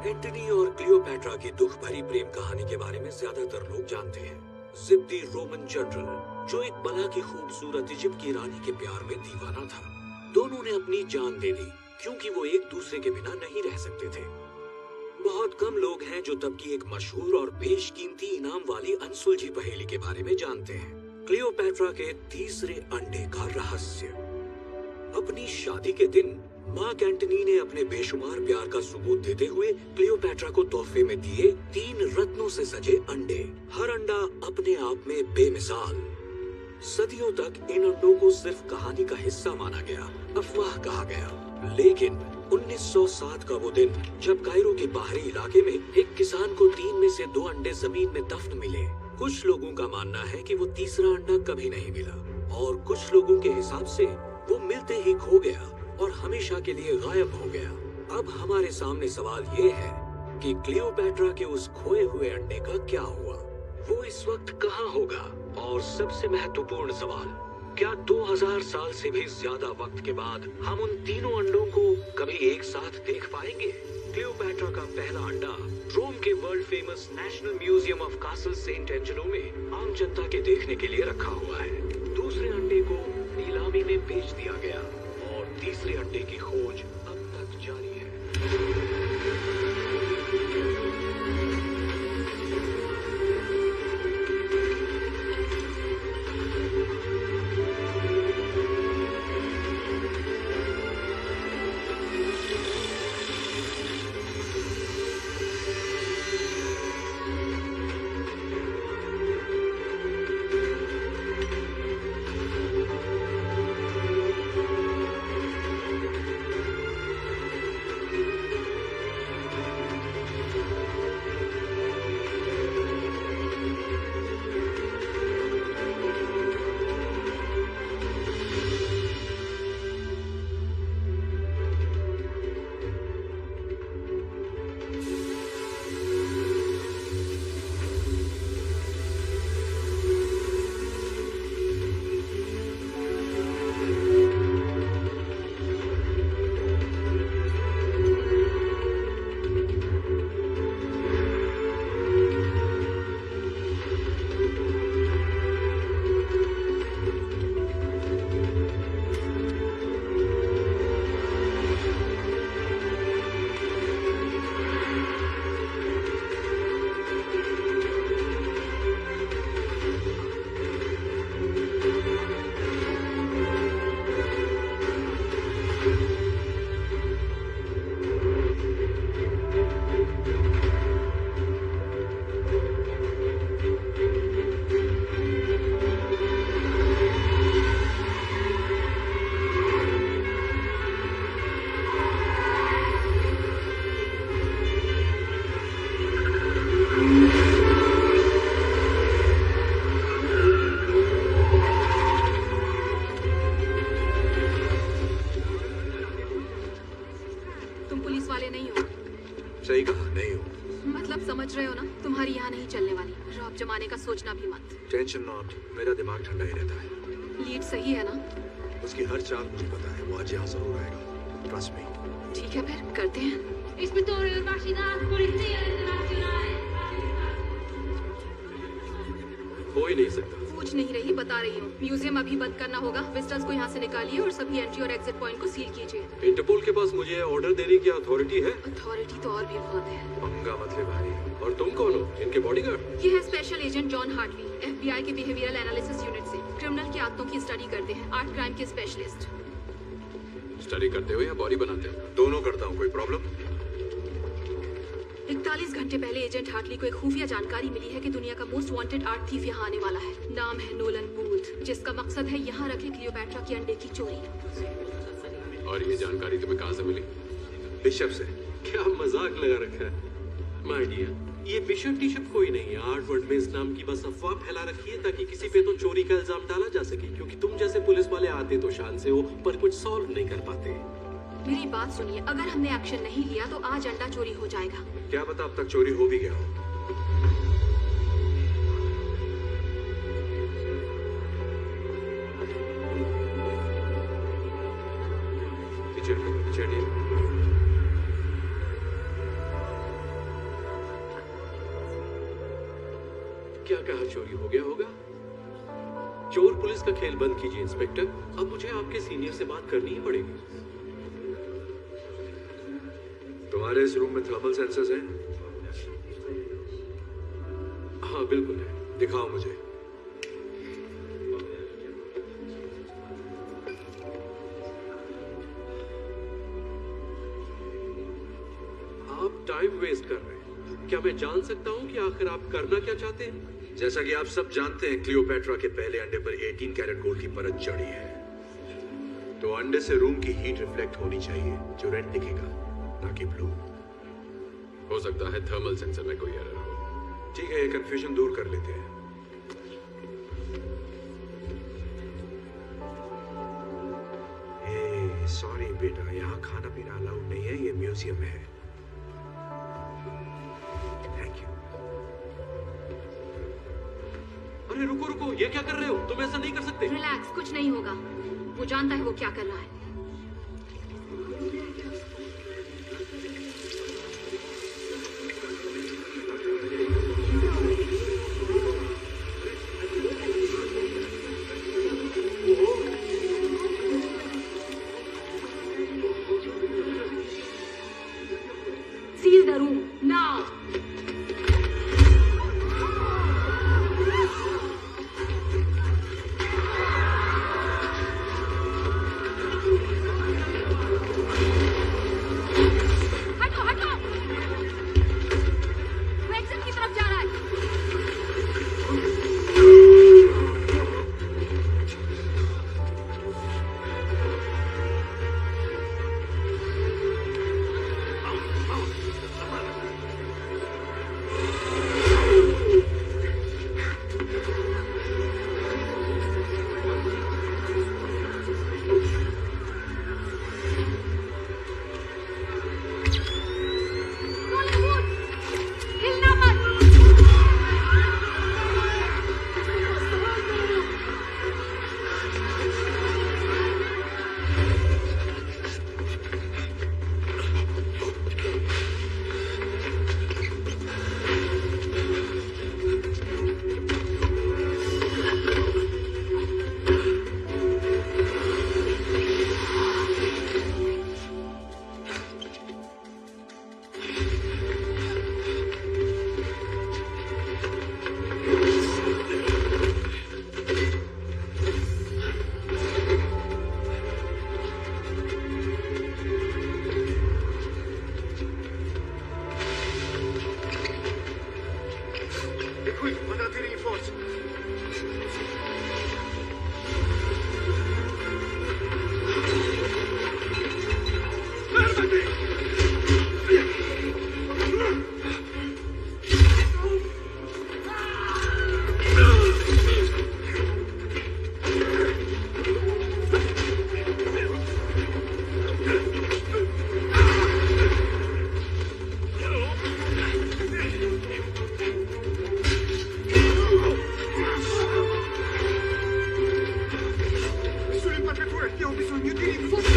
Antony और Cleopatra की दुख भरी प्रेम कहानी के बारे में ज्यादातर लोग जानते हैं। जिद्दी रोमन जनरल जो एक बला की खूबसूरत इजिप्ट की रानी के प्यार में दीवाना था। दोनों ने अपनी जान दे दी क्योंकि वो एक दूसरे के बिना नहीं रह सकते थे। बहुत कम लोग हैं जो तब की एक मशहूर और बेशकीमती इनाम वाली अनसुलझी पहेली के बारे में जानते हैं, क्लियोपैट्रा के तीसरे अंडे का रहस्य। अपनी शादी के दिन मार्क एंटनी ने अपने बेशुमार प्यार का सबूत देते हुए क्लियोपैट्रा को तोहफे में दिए 3 रत्नों से सजे अंडे। हर अंडा अपने आप में बेमिसाल। सदियों तक इन अंडों को सिर्फ कहानी का हिस्सा माना गया, अफवाह कहा गया। लेकिन 1907 का वो दिन जब कायरो के बाहरी इलाके में एक किसान को 3 में से 2 अंडे जमीन में दफन मिले। कुछ लोगों का मानना है कि वो तीसरा अंडा कभी नहीं मिला और कुछ लोगों के हिसाब से वो मिलते ही खो गया और हमेशा के लिए गायब हो गया। अब हमारे सामने सवाल ये है कि क्लियोपैट्रा के उस खोए हुए अंडे का क्या हुआ? वो इस वक्त कहाँ होगा? और सबसे महत्वपूर्ण सवाल, क्या 2000 साल से भी ज्यादा वक्त के बाद हम उन तीनों अंडों को कभी एक साथ देख पाएंगे? क्लियोपैट्रा का पहला अंडा रोम के world famous national museum of Castel Sant Angelo में आम जनता के देखने के लिए रखा हुआ है। दूसरे अंडे को नीलामी में बेच दिया गया और तीसरे अंडे की खोज अब तक जारी है। सही कहा, नहीं हूँ। मतलब समझ रहे हो ना, तुम्हारी यहाँ नहीं चलने वाली। रॉब जमाने का सोचना भी मत। टेंशन नॉट, मेरा दिमाग ठंडा ही रहता है। लीड सही है ना? उसकी हर चाल मुझे पता है, वो आज यहाँ जरूर आएगा। Trust me. ठीक है फिर करते हैं। Ispettore Urbacidad, Polizia Internazionale. हो ही नहीं सकता। पूछ नहीं रही, बता रही हूँ। म्यूजियम अभी बंद करना होगा। विजिटर्स को यहाँ से निकालिए और सभी एंट्री और एग्जिट पॉइंट को सील कीजिए। इंटरपोल के पास मुझे ऑर्डर देने की अथॉरिटी है? अथॉरिटी तो और भी बहुत है। पंगा मत ले भाई। और तुम कौन हो? इनके बॉडीगार्ड? ये है special agent John Hartley, FBI के बिहेवियरल एनालिसिस यूनिट से। क्रिमिनल की आदतों की स्टडी करते हैं, आर्ट क्राइम के स्पेशलिस्ट। स्टडी करते हो या बॉडी बनाते हो? दोनों करता हूँ। कोई प्रॉब्लम? 41 घंटे पहले एजेंट हार्टली को एक खुफिया जानकारी मिली है कि दुनिया का मोस्ट वांटेड आर्ट थीफ यहाँ आने वाला है। नाम है नोलन बूथ, जिसका मकसद है यहाँ रखे क्लियोपैट्रा की अंडे की चोरी। और ये जानकारी तुम्हें कहाँ से मिली? बिशप से। क्या मजाक लगा रखा है? माय डियर, ये बिशप टिशप कोई नहीं है। आर्ट वर्ल्ड में इस नाम की बस अफवाह फैला रखी है ताकि किसी पे तो चोरी का इल्जाम डाला जा सके, क्योंकि तुम जैसे पुलिस वाले आते तो शान से हो पर कुछ सॉल्व नहीं कर पाते। मेरी बात सुनिए, अगर हमने एक्शन नहीं लिया तो आज अंडा चोरी हो जाएगा। क्या पता अब तक चोरी हो भी गया हो। क्या कहा चोरी हो गया होगा? चोर पुलिस का खेल बंद कीजिए इंस्पेक्टर। अब मुझे आपके सीनियर से बात करनी ही पड़ेगी। तुम्हारे इस रूम में थर्मल सेंसर्स हैं? हाँ बिल्कुल है। दिखाओ मुझे। आप टाइम वेस्ट कर रहे हैं। क्या मैं जान सकता हूं कि आखिर आप करना क्या चाहते हैं? जैसा कि आप सब जानते हैं, क्लियोपेट्रा के पहले अंडे पर 18 कैरेट गोल्ड की परत चढ़ी है, तो अंडे से रूम की हीट रिफ्लेक्ट होनी चाहिए, जो रेड दिखेगा, ना कि ब्लू। हो सकता है थर्मल सेंसर में कोई एरर हो। ठीक है, ये कंफ्यूजन दूर कर लेते हैं। सॉरी बेटा, यहाँ खाना पीना अलाउड नहीं है, ये म्यूजियम है। Thank you. अरे रुको रुको, ये क्या कर रहे हो? तुम ऐसा नहीं कर सकते। रिलैक्स, कुछ नहीं होगा। वो जानता है वो क्या कर रहा है। Seal the room now. हटो हटो, वो एग्जिट की तरफ जा रहा है। नोलन वुड, हिलना मत। Qui, mandate rinforzi. Fermati! Sulle impaccature, abbiamo bisogno di rinforzi.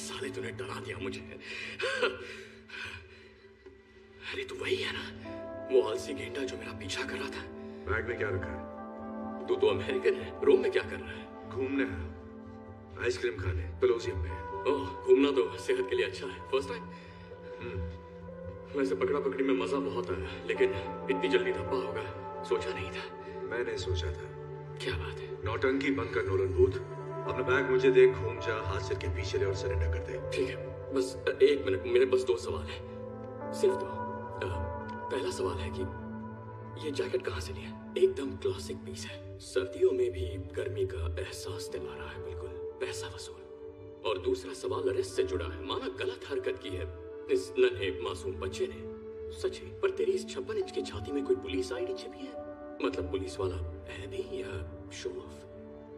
साले तूने डरा दिया मुझे। अरे तू वही है ना, वो आलसी गेंडा जो मेरा पीछा कर रहा था। बैग में क्या रखा है? तू तो अमेरिकन है, रोम में क्या कर रहा है? घूमने है, आइसक्रीम खाने, कोलोसियम में। ओह, घूमना तो सेहत के लिए अच्छा है। First time? वैसे पकड़ा पकड़ी में मजा बहुत आया, लेकिन इतनी जल्दी धब्बा होगा सोचा नहीं था। मैंने सोचा था। क्या बात है? नौटंकी बंद कर नोलन बूथ। अपना बैग मुझे दे, घूम जा, हाथ सिर के पीछे ले और सरेंडर कर दे। ठीक है। बस एक मिनट, मेरे बस 2 सवाल हैं, सिर्फ 2। पहला सवाल है कि ये जैकेट कहाँ से लिया? एकदम क्लासिक पीस है, सर्दियों में भी गर्मी का एहसास दिला रहा है, बिल्कुल पैसा वसूल। और दूसरा सवाल अरेस्ट से जुड़ा है। माना गलत हरकत की है इस नन्हे मासूम बच्चे ने, सच है, पर तेरी इस 56 इंच की छाती में कोई पुलिस आईडी छिपी है? मतलब पुलिस वाला है भी या शो ऑफ?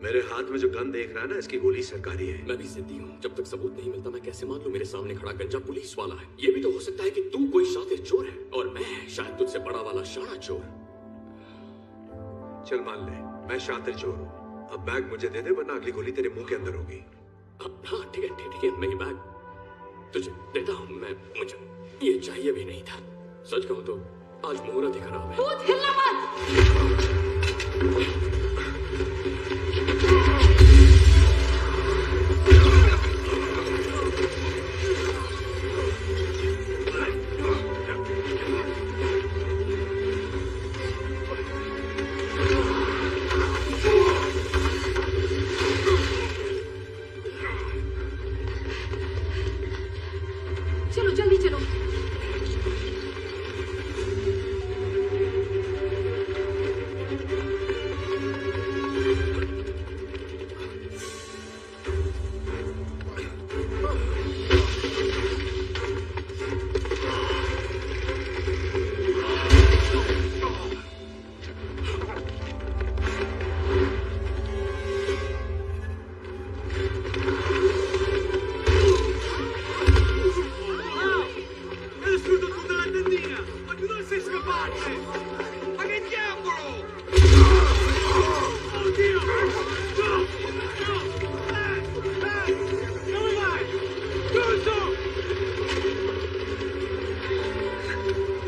मेरे हाथ में जो गन देख रहा है ना, इसकी गोली सरकारी है। मैं भी जिद्दी हूँ, जब तक सबूत नहीं मिलता मैं कैसे मान लूं मेरे सामने खड़ा गंजा पुलिस वाला है? ये भी तो हो सकता है कि तू कोई शातिर चोर है और मैं शायद तुझसे बड़ा वाला शाना चोर। चल मान ले मैं शातिर चोर हूँ। अब बैग मुझे दे दे, वरना अगली गोली तेरे मुंह के अंदर होगी। हाँ ठीक है ठीक है, मैं ये बैग तुझे देता हूँ। मुझे ये चाहिए भी नहीं था। सच कहूँ तो आज मुहूर्त ही खराब है। भूत, हिलना मत। चलो जल्दी चलो।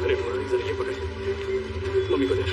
अरे मोनालिसा, ये पकड़, मम्मी को दे।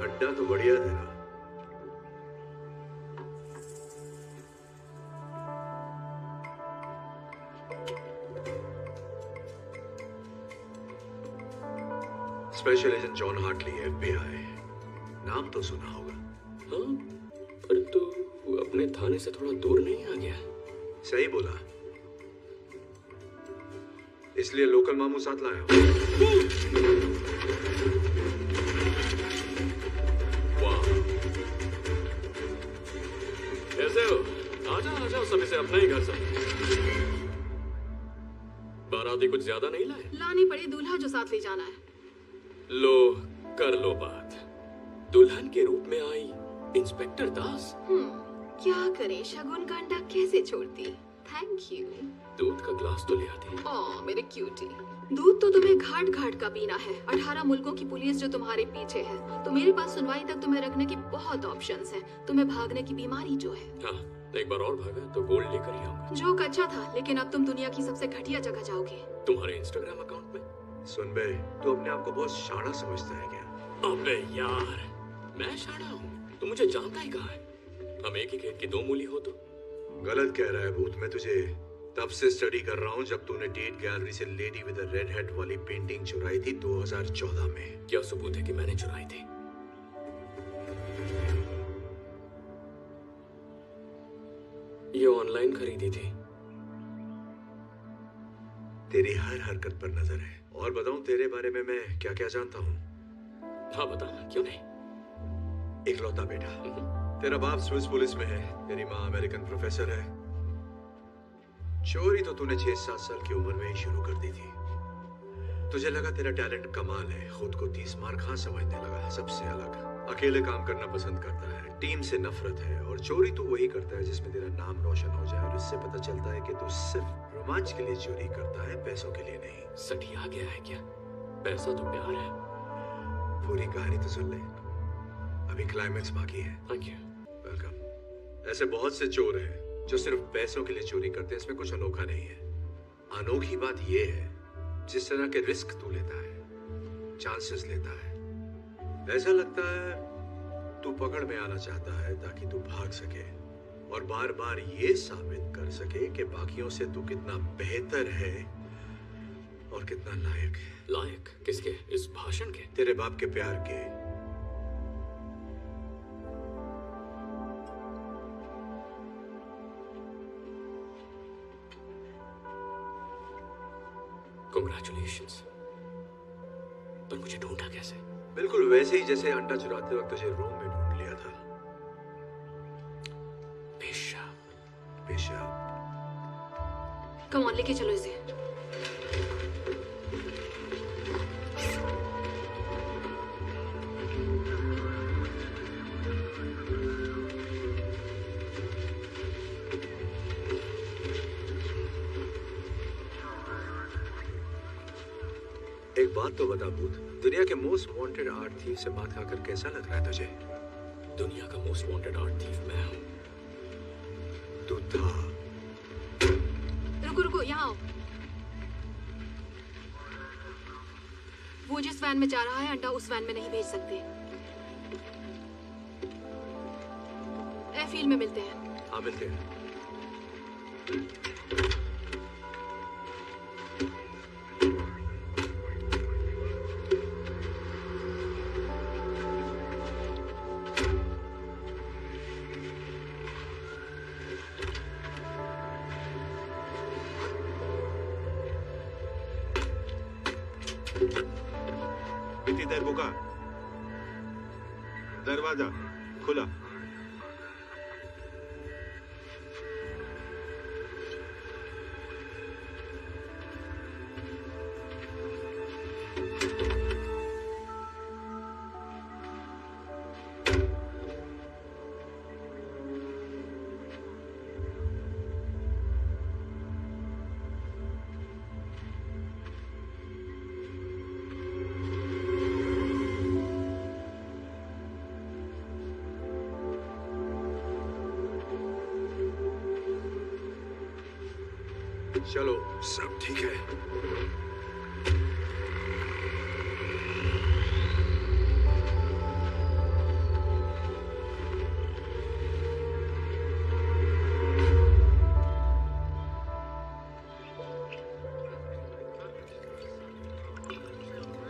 अड्डा तो बढ़िया तेरा। Special agent John Hartley, FBI। नाम तो सुना होगा। हाँ, पर तू अपने थाने से थोड़ा दूर नहीं आ गया? सही बोला, इसलिए लोकल मामू साथ लाया हूं। कैसे हो? आजा आजा, सभी से अपना ही घर सब। बाराती कुछ ज्यादा नहीं लाए? लानी पड़े दूल्हा जो साथ ले जाना है। लो कर लो बात। दुल्हन के रूप में आई इंस्पेक्टर दास। क्या करे, शगुन का अंडा कैसे छोड़ती। Thank you. दूध का ग्लास तो ले आती। ओह मेरे क्यूटी। दूध तो तुम्हें घाट घाट का पीना है। 18 मुल्कों की पुलिस जो तुम्हारे पीछे है, तो मेरे पास सुनवाई तक तुम्हें रखने की बहुत ऑप्शंस हैं। तुम्हें भागने की बीमारी जो है। हाँ, एक बार और भागा तो गोल्ड लेकर ही आऊंगा। जोक अच्छा था, लेकिन अब तुम दुनिया की सबसे घटिया जगह जाओगे। तुम्हारे इंस्टाग्राम अकाउंट में। सुन बे, तू अपने आप को बहुत शाना समझता है क्या? अबे यार, मैं शाना हूँ? तू मुझे जानता ही कहाँ है? हम एक ही खेत की दो मूली हो तो। गलत कह रहा है भूत। मैं तुझे तब से स्टडी कर रहा हूँ जब तूने टेट गैलरी से लेडी विद रेड हेड वाली पेंटिंग चुराई थी 2014 में। क्या सबूत है कि मैंने चुराई थी? ये ऑनलाइन खरीदी थी। तेरी हर हरकत पर नजर है। और बताऊं तेरे बारे में मैं क्या क्या जानता हूँ? हाँ बताना, क्यों नहीं। इकलौता बेटा। तेरा बाप स्विस पुलिस में है, तेरी माँ अमेरिकन प्रोफेसर है। चोरी तो तूने 6-7 साल की उम्र में ही शुरू कर दी थी। तुझे लगा तेरा टैलेंट कमाल है, खुद को 30 मार खां समझने लगा। सबसे अलग, अकेले काम करना पसंद करता है, टीम से नफरत है, और चोरी तो वही करता है जिसमें तेरा नाम रोशन हो जाए। और इससे पता चलता है कि तू सिर्फ रोमांच के लिए चोरी करता है, पैसों के लिए नहीं। सटिया गया है क्या? पैसा तो प्यार है। पूरी कहानी तो सुन ले, अभी क्लाइमेक्स बाकी है। Thank you. वेलकम। ऐसे बहुत से चोर हैं जो सिर्फ पैसों के लिए चोरी करते हैं, इसमें कुछ अनोखा नहीं है। अनोखी बात यह है जिस तरह के रिस्क तू लेता है, चांसेस लेता है। ऐसा लगता है तू पकड़ में आना चाहता है ताकि तू भाग सके और बार बार ये साबित कर सके कि बाकियों से तू कितना बेहतर है और कितना लायक है। लायक किसके? इस भाषण के? तेरे बाप के प्यार के। Congratulations। पर मुझे ढूंढा कैसे? बिल्कुल वैसे ही जैसे अंडा चुराते वक्त तुझे रूम में ढूंढ लिया था। पेशाब। पेशाब। कम ऑन, लेके चलो इसे। एक बात तो बता भूत, दुनिया के मोस्ट वांटेड आर्ट थीफ से बात कर कैसा लग रहा है तुझे? दुनिया का मोस्ट वांटेड आर्ट थीफ मैं हूँ। तू था। रुको रुको, यहाँ आओ। वो जिस वैन में जा रहा है, अंडा उस वैन में नहीं भेज सकते। एयरफील्ड में मिलते हैं। हाँ मिलते हैं। कितनी देर रुका? दरवाजा खुला। चलो, सब ठीक है।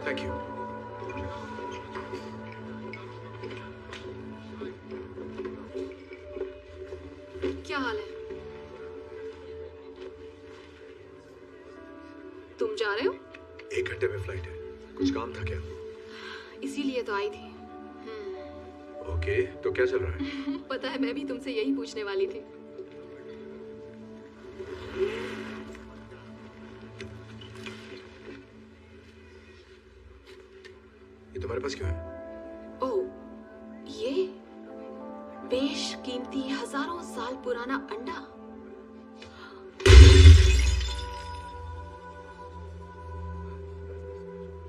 Thank you. क्या हाल है? तुम जा रहे हो? 1 घंटे में फ्लाइट है। कुछ काम था क्या? इसीलिए तो आई थी। ओके, तो क्या चल रहा है? पता है, मैं भी तुमसे यही पूछने वाली थी। ये तुम्हारे पास क्यों है? ओह, ये बेशकीमती हजारों साल पुराना अंडा।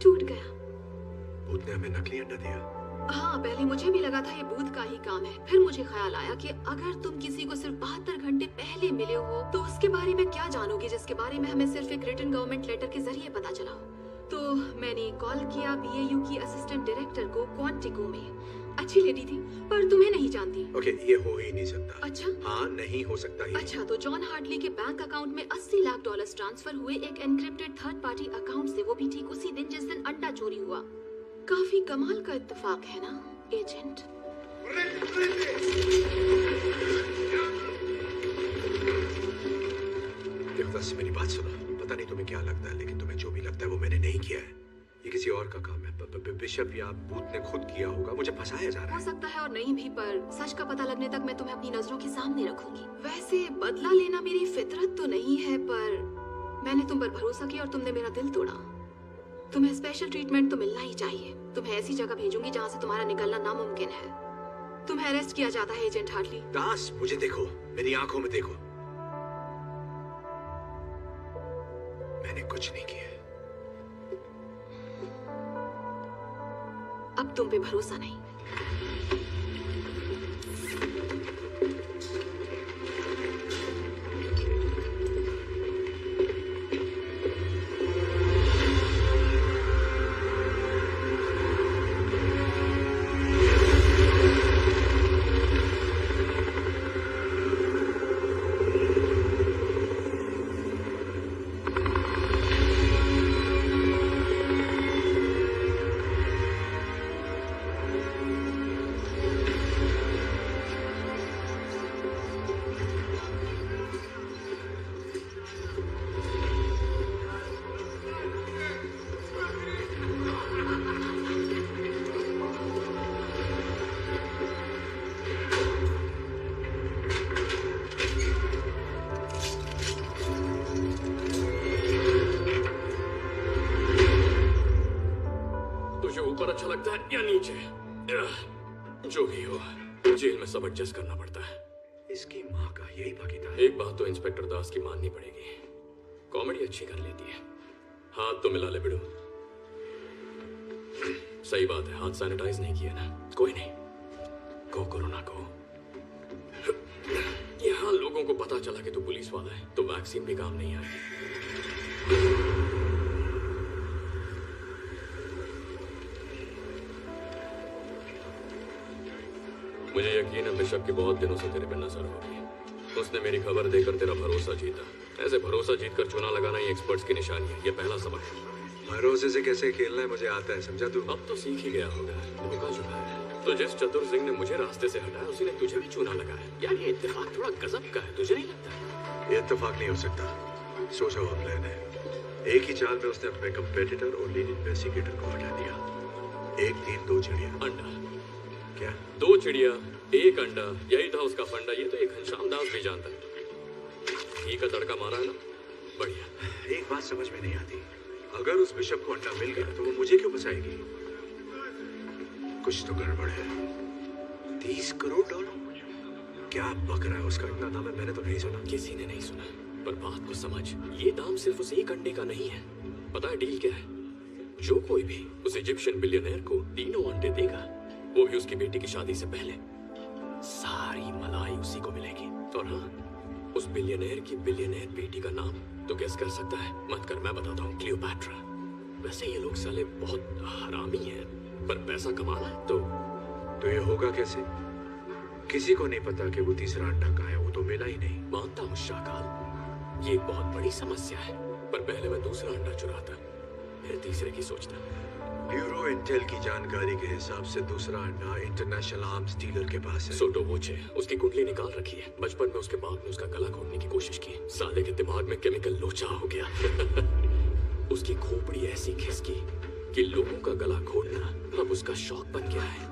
टूट गया। भूत ने हमें नकली अंडा दिया। हाँ, पहले मुझे भी लगा था ये बूथ का ही काम है। फिर मुझे ख्याल आया कि अगर तुम किसी को सिर्फ 72 घंटे पहले मिले हो तो उसके बारे में क्या जानोगे जिसके बारे में हमें सिर्फ एक रिटन गवर्नमेंट लेटर के जरिए पता चला हो। तो मैंने कॉल किया BAU की असिस्टेंट डायरेक्टर को क्वांटिको में। अच्छी लेडी थी पर तुम्हें नहीं जानती। ओके, ये हो ही नहीं सकता। अच्छा, हाँ, नहीं हो सकता ही। अच्छा, तो जॉन हार्टली के बैंक अकाउंट में $80 लाख ट्रांसफर हुए एक एनक्रिप्टेड थर्ड पार्टी अकाउंट से, वो भी ठीक उसी दिन जिस दिन अंडा चोरी हुआ। काफी कमाल का इत्तेफाक है ना एजेंट? देवदास, मेरी बात सुनो। पता नहीं तुम्हें क्या लगता है, लेकिन तुम्हें जो भी लगता है वो मैंने नहीं किया है। ये किसी और का काम है। बिशप या बूथ ने खुद किया होगा। मुझे फंसाया जा रहा हो है। सकता है और नहीं भी, पर सच का पता लगने तक मैं तुम्हें अपनी नजरों के सामने रखूंगी। वैसे बदला लेना मेरी फितरत तो नहीं है, पर मैंने तुम पर भरोसा किया और तुमने मेरा दिल तोड़ा। तुम्हें स्पेशल ट्रीटमेंट तो मिलना ही चाहिए। तुम्हें ऐसी जगह भेजूंगी जहाँ से तुम्हारा निकलना नामुमकिन है। तुम्हें अरेस्ट किया जाता है एजेंट हार्टली। दास, मुझे देखो, मेरी आंखों में देखो। मैंने कुछ नहीं किया। अब तुम पे भरोसा नहीं। ऊपर अच्छा लगता है या नीचे? जो भी हो, जेल में सब एडजस्ट करना पड़ता है। इसकी माँ का यही भागीदार। एक बात तो इंस्पेक्टर दास की माननी पड़ेगी, कॉमेडी अच्छी कर लेती है। हाथ तो मिला ले बिड़ू। सही बात है, हाथ सैनिटाइज नहीं किया ना। कोई नहीं, गो कोरोना को। यहाँ लोगों को पता चला कि तू पुलिस वाला है तो वैक्सीन भी काम नहीं आएगी। मुझे यकीन है बिशप की बहुत दिनों से तेरे पे नजर होगी। उसने मेरी खबर देकर तेरा भरोसा जीता। ऐसे भरोसा जीतकर चूना लगाना ही एक्सपर्ट्स की निशानी है। ये पहला सबक है। भरोसे से कैसे खेलना है मुझे आता है, समझा तू? अब तो सीख ही गया होगा। धोखा चुका है तो जिस चतुर सिंह ने मुझे रास्ते से हटाया उसी ने तुझे भी चूना लगाया। यार ये इत्तेफाक थोड़ा गजब का है, तुझे नहीं लगता? ये इत्तेफाक नहीं हो सकता। सोचा हुआ प्लान है। एक ही चाल में उसने अपने कंपेटिटर और लीड इन्वेस्टिगेटर को हटा दिया। एक तीर दो चिड़िया। अंडा क्या? दो चिड़िया एक अंडा, यही था उसका फंडा। ये तो एक घनश्याम दास भी जानता है। घी का तड़का मारा है ना, बढ़िया। एक बात समझ में नहीं आती, अगर उस बिशप को अंडा मिल गया तो वो मुझे क्यों फंसाएगी? कुछ तो गड़बड़ है। 30 करोड़ डॉलर? क्या बक रहा है? उसका इतना दाम है, मैंने तो नहीं सुना। किसी ने नहीं सुना, पर बात को समझ। ये दाम सिर्फ उस एक अंडे का नहीं है। पता है डील क्या है? जो कोई भी उस इजिप्शियन बिलियनर को तीनों अंडे देगा, वो भी उसकी बेटी की शादी से पहले, सारी मलाई उसी को मिलेगी। और हाँ, उस बिलियनर की बिलियनर बेटी का नाम तो गेस कर सकता है? मत कर, मैं बताता हूँ। क्लियोपैट्रा। वैसे ये लोग साले बहुत हरामी हैं, पर पैसा कमाना है तो ये होगा कैसे? किसी को नहीं पता कि वो तीसरा अंडा कहाँ है। वो तो मिला ही नहीं। मानता हूँ शाकाल, ये एक बहुत बड़ी समस्या है, पर पहले मैं दूसरा अंडा चुराता, फिर तीसरे की सोचता। ब्यूरो इंटेल की जानकारी के हिसाब से दूसरा अंडा इंटरनेशनल आर्म्स डीलर के पास है। सोटो वोचे उसकी कुंडली निकाल रखी है। बचपन में उसके बाप ने उसका गला घोटने की कोशिश की। साले के दिमाग में केमिकल लोचा हो गया। उसकी खोपड़ी ऐसी खिसकी कि लोगों का गला घोटना अब उसका शौक बन गया है।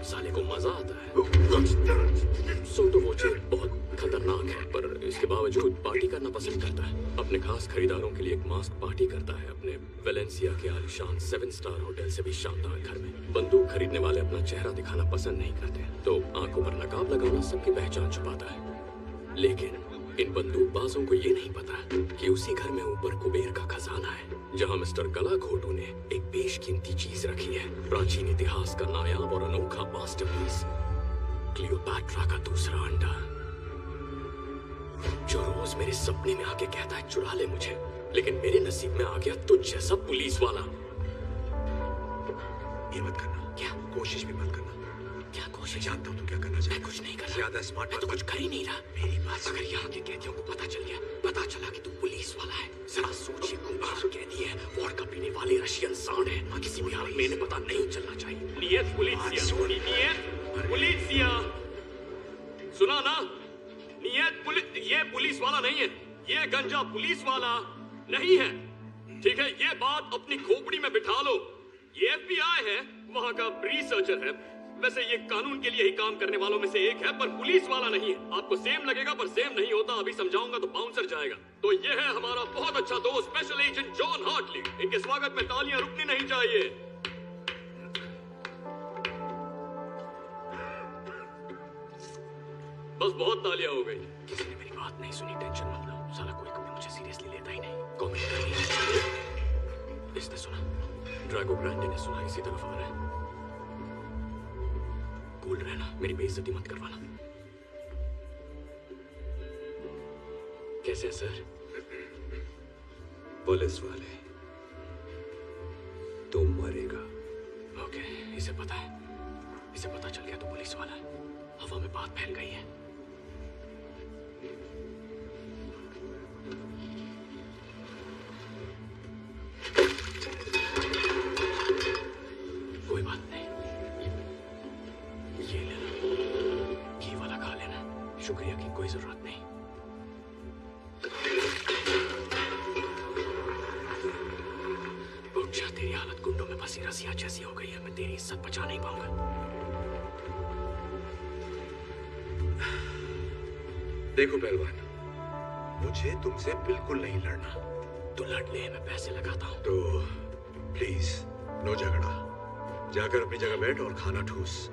साले को मजा आता है। सोटो वोचे बहुत खतरनाक है, पर इसके बावजूद पार्टी करना पसंद करता है। अपने खास खरीदारों के लिए एक मास्क पार्टी करता है अपने वेलेंसिया के आलीशान 7 स्टार होटल से भी शानदार घर में। बंदूक खरीदने वाले अपना चेहरा दिखाना पसंद नहीं करते, तो आंखों पर नकाब लगाना सबकी पहचान छुपाता है। लेकिन इन बंदूकबाजों को ये नहीं पता कि उसी घर में ऊपर कुबेर का खजाना है। जहां मिस्टर गलाघोटू ने एक बेशकीमती चीज रखी है, प्राचीन इतिहास का नायाब और अनोखा मास्टरपीस, क्लियोपैट्रा का दूसरा अंडा, जो रोज मेरे सपने में आके कहता है चुरा ले मुझे, लेकिन मेरे नसीब में आ गया तुझ जैसा पुलिस वाला। ये मत करना। क्या? कोशिश भी मत करना। क्या कोशिश? मैं जानता हूँ तुम क्या करना चाहते हो। मैं कुछ नहीं कर रहा। ज्यादा स्मार्ट मैं तो कुछ कर ही नहीं रहा। मेरी बात अगर यहाँ के कैदियों को पता चल गया, पता चला कि तू पुलिस वाला है, जरा सोच, ये गुमराह कैदी है, वोडका पीने वाले रशियन सांड है, किसी भी हालत में इन्हें पता नहीं चलना चाहिए। नियत पुलिसिया, नियत पुलिसिया, सुना ना? नियत पुलिस, ये पुलिस वाला नहीं है, ये गंजा पुलिस वाला नहीं है, ठीक है? ये बात अपनी खोपड़ी में बिठा लो। ये FBI है, वहाँ का रिसर्चर है, वैसे ये कानून के लिए ही काम करने वालों में से एक है, पर पुलिस वाला नहीं है। आपको सेम लगेगा पर सेम नहीं होता, अभी समझाऊंगा तो बाउंसर जाएगा। तो ये है हमारा बहुत अच्छा दोस्त स्पेशल एजेंट जॉन हार्टली। इनके स्वागत में तालियां रुकनी नहीं चाहिए। बस बहुत तालियां हो गई। किसी ने मेरी बात नहीं सुनी, टेंशन मत लो, साला कोई कभी मुझे सीरियसली लेता ही नहीं। कॉमेडी करनी है। इसने सुना, ड्रैगो ग्रैंडे ने सुना, इसी तरफ आ रहा है। कूल रहना, मेरी बेइज्जती मत करवाना। कैसे है सर? पुलिस वाले, तुम मरेगा। ओके, इसे पता है, इसे पता चल गया तो पुलिस वाला है। हवा में बात फैल गई है। कोई बात नहीं, ये ले लो, घी वाला खा लेना, शुक्रिया की कोई जरूरत नहीं। उठ जा, तेरी हालत गुंडों में फंसी रसिया जैसी हो गई है, मैं तेरी इज्जत बचा नहीं पाऊंगा। देखो पहलवान, मुझे तुमसे बिल्कुल नहीं लड़ना। तो लड़ ले, मैं पैसे लगाता हूँ। तो प्लीज नो झगड़ा, जाकर अपनी जगह बैठ और खाना ठूस।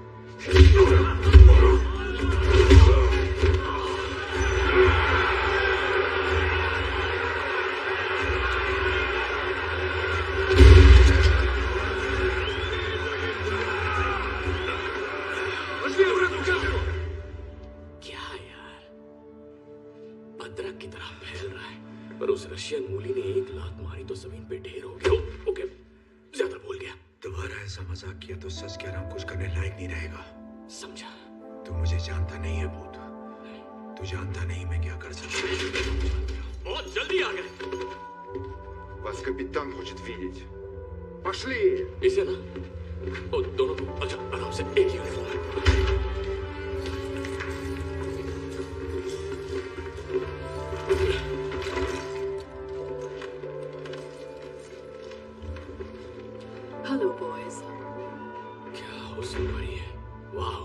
क्या यार, अदरक की तरह फैल रहा है, पर उस रशियन मूली ने एक लात मारी तो जमीन पे ढेर हो गया। ओके, ज्यादा बोल गया। दोबारा ऐसा मजाक किया तो सच कह रहा हूं, कुछ करने लायक नहीं रहेगा। समझा? तू मुझे जानता नहीं है भूत, तू जानता नहीं मैं क्या कर सकता हूं। बहुत जल्दी आ गए। Вас капитан хочет видеть. Пошли! इसे ना, ओ, दोनों को अच्छा आराम से, एक यूनिफॉर्म है। Hello boys. क्या हो सिपाही है? वाह,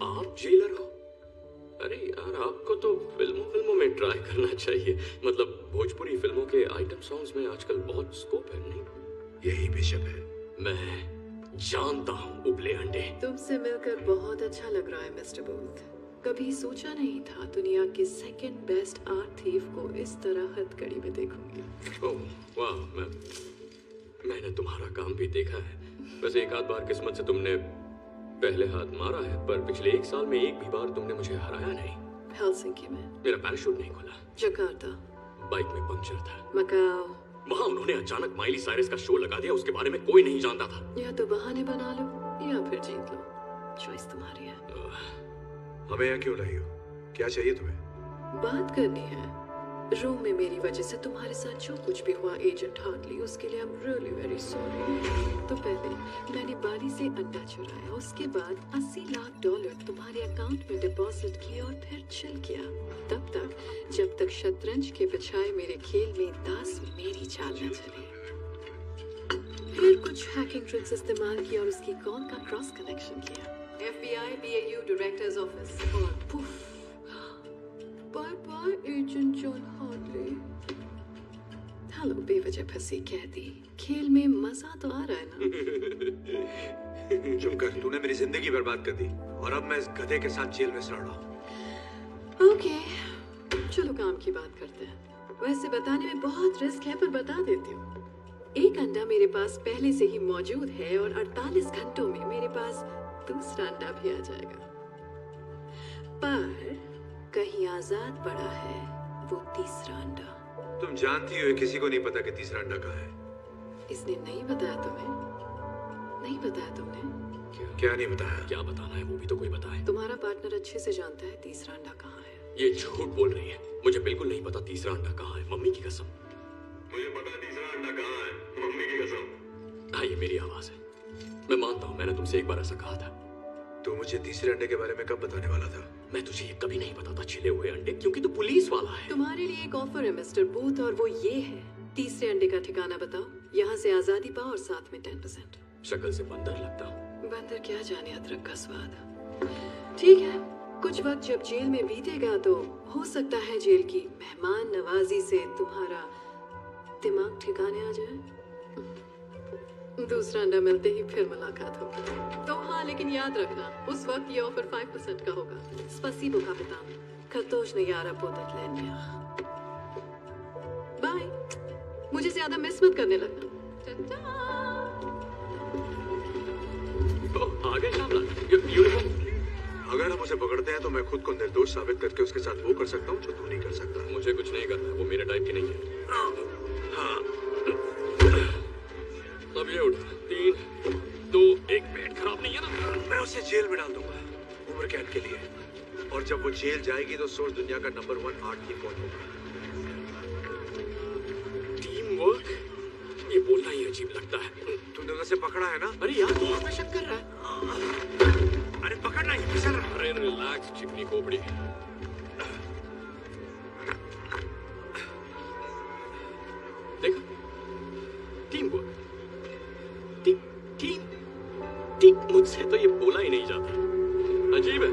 आप जेलर हो? अरे यार, आपको तो फिल्मों में ट्राई करना चाहिए। मतलब भोजपुरी फिल्मों के आइटम सॉन्ग्स में आजकल बहुत स्कोप है, नहीं? यही बेशक है। मैं जानता हूँ उबले अंडे। तुमसे मिलकर बहुत अच्छा लग रहा है मिस्टर बूथ। कभी सोचा नहीं था दुनिया के सेकंड बेस्ट आर्ट थीफ को इस तरह हथकड़ी में देखूंगी। ओह वाह, मैंने तुम्हारा काम भी देखा है। वैसे एक आध बार किस्मत से तुमने पहले हाथ मारा है, पर पिछले 1 साल में एक भी बार तुमने मुझे हराया नहीं। हेलसिंकी में, मेरा पैराशूट नहीं खुला, जकार्ता, बाइक में पंक्चर था, मकाओ। वहाँ उन्होंने अचानक माइली साइरस का शो लगा दिया, उसके बारे में कोई नहीं जानता था। या तो बहाने बना लो या फिर जीत लो, चॉइस तुम्हारी है। हमें यहाँ क्यों लाई हो? क्या चाहिए तुम्हें? बात करनी है। रूम में मेरी वजह से तुम्हारे साथ जो कुछ भी हुआ एजेंट हार्टली, उसके लिए I am really very sorry. तो पहले मैंने बाली से अंडा चुराया, उसके बाद $80 लाख तुम्हारे अकाउंट में डिपॉजिट किया और फिर चिल किया, तब तक जब तक शतरंज के बजाय मेरे खेल में दास मेरी चाल न चले। फिर कुछ हैकिंग ट्रिक्स इस्तेमाल किया और उसकी कॉल का क्रॉस कनेक्शन किया। FBI BAU डायरेक्टर्स ऑफिस और poof, bye bye agent John Hartley. Hello बेवजह फंसी कैदी, खेल में मजा तो आ रहा है ना? चुप कर, तूने मेरी जिंदगी बर्बाद कर दी और अब मैं इस गधे के साथ जेल में सड़ रहा हूँ। ओके, चलो काम की बात करते हैं। वैसे बताने में बहुत रिस्क है, पर बता देती हूँ। एक अंडा मेरे पास पहले से ही मौजूद है और 48 घंटों में मेरे पास दूसरा अंडा भी आ जाएगा। पर कहीं आजाद पड़ा है वो तीसरा अंडा। तुम जानती हो किसी को नहीं पता कि तीसरा अंडा कहाँ है। इसने नहीं बताया तुम्हें? नहीं बताया तुमने? क्या नहीं बताया? क्या बताना है वो भी तो कोई बताए। तुम्हारा पार्टनर अच्छे से जानता है तीसरा अंडा कहाँ है। ये झूठ बोल रही है। मुझे बिल्कुल नहीं पता तीसरा अंडा कहाँ है, मम्मी की कसम। मुझे पता है तीसरा अंडा कहाँ है, मम्मी की कसम। हाँ, ये मेरी आवाज है। मैं मानता हूँ मैंने तुमसे एक बार ऐसा कहा था। तो मुझे तीसरे अंडे के बारे में कब बताने वाला था? मैं तुझे ये कभी नहीं बताता छिले हुए अंडे, क्योंकि तू पुलिस वाला है। तुम्हारे लिए एक ऑफर है मिस्टर बूथ, और वो ये है, तीसरे अंडे का ठिकाना बताओ, यहाँ से आजादी पाओ और साथ में 10%। शक्ल से बंदर लगता हूँ। बंदर क्या जाने अदरक का स्वाद। ठीक है, कुछ वक्त जब जेल में बीतेगा तो हो सकता है जेल की मेहमान नवाजी से तुम्हारा दिमाग ठिकाने आ जाए। दूसरा अंडा मिलते ही फिर मुलाकात होगी। तो हाँ, लेकिन याद रखना उस वक्त ये ऑफर 5% का होगा। स्पसीबो कापितान, खतोश ने यारा पोतत लेनिया। बाय। मुझे ज्यादा मिस मत करने लगना। आगे शामला, यूनिफॉर्म। अगर हम उसे पकड़ते हैं तो मैं खुद को निर्दोष साबित करके उसके साथ वो कर सकता हूँ जो तू नहीं कर सकता। मुझे कुछ नहीं करना, वो मेरे टाइप की नहीं है। हाँ। अब ये उठा, 3, 2, 1, पेट खराब नहीं है ना? मैं उसे जेल में डाल दूंगा, उम्र कैद के लिए। और जब वो जेल जाएगी तो सोच दुनिया का नंबर 1 आर्ट की कौन होगा। टीम वर्क, ये बोलना ही अजीब लगता है। तूने उसे पकड़ा है ना? अरे यार, तू मुझ पे शक कर रहा है। अरे पकड़ना ही, फिसल रहा। अरे रिलैक्स चिकनी खोपड़ी। देखा, टीम वर्क, टीम मुझसे तो ये बोला ही नहीं जाता। अजीब है।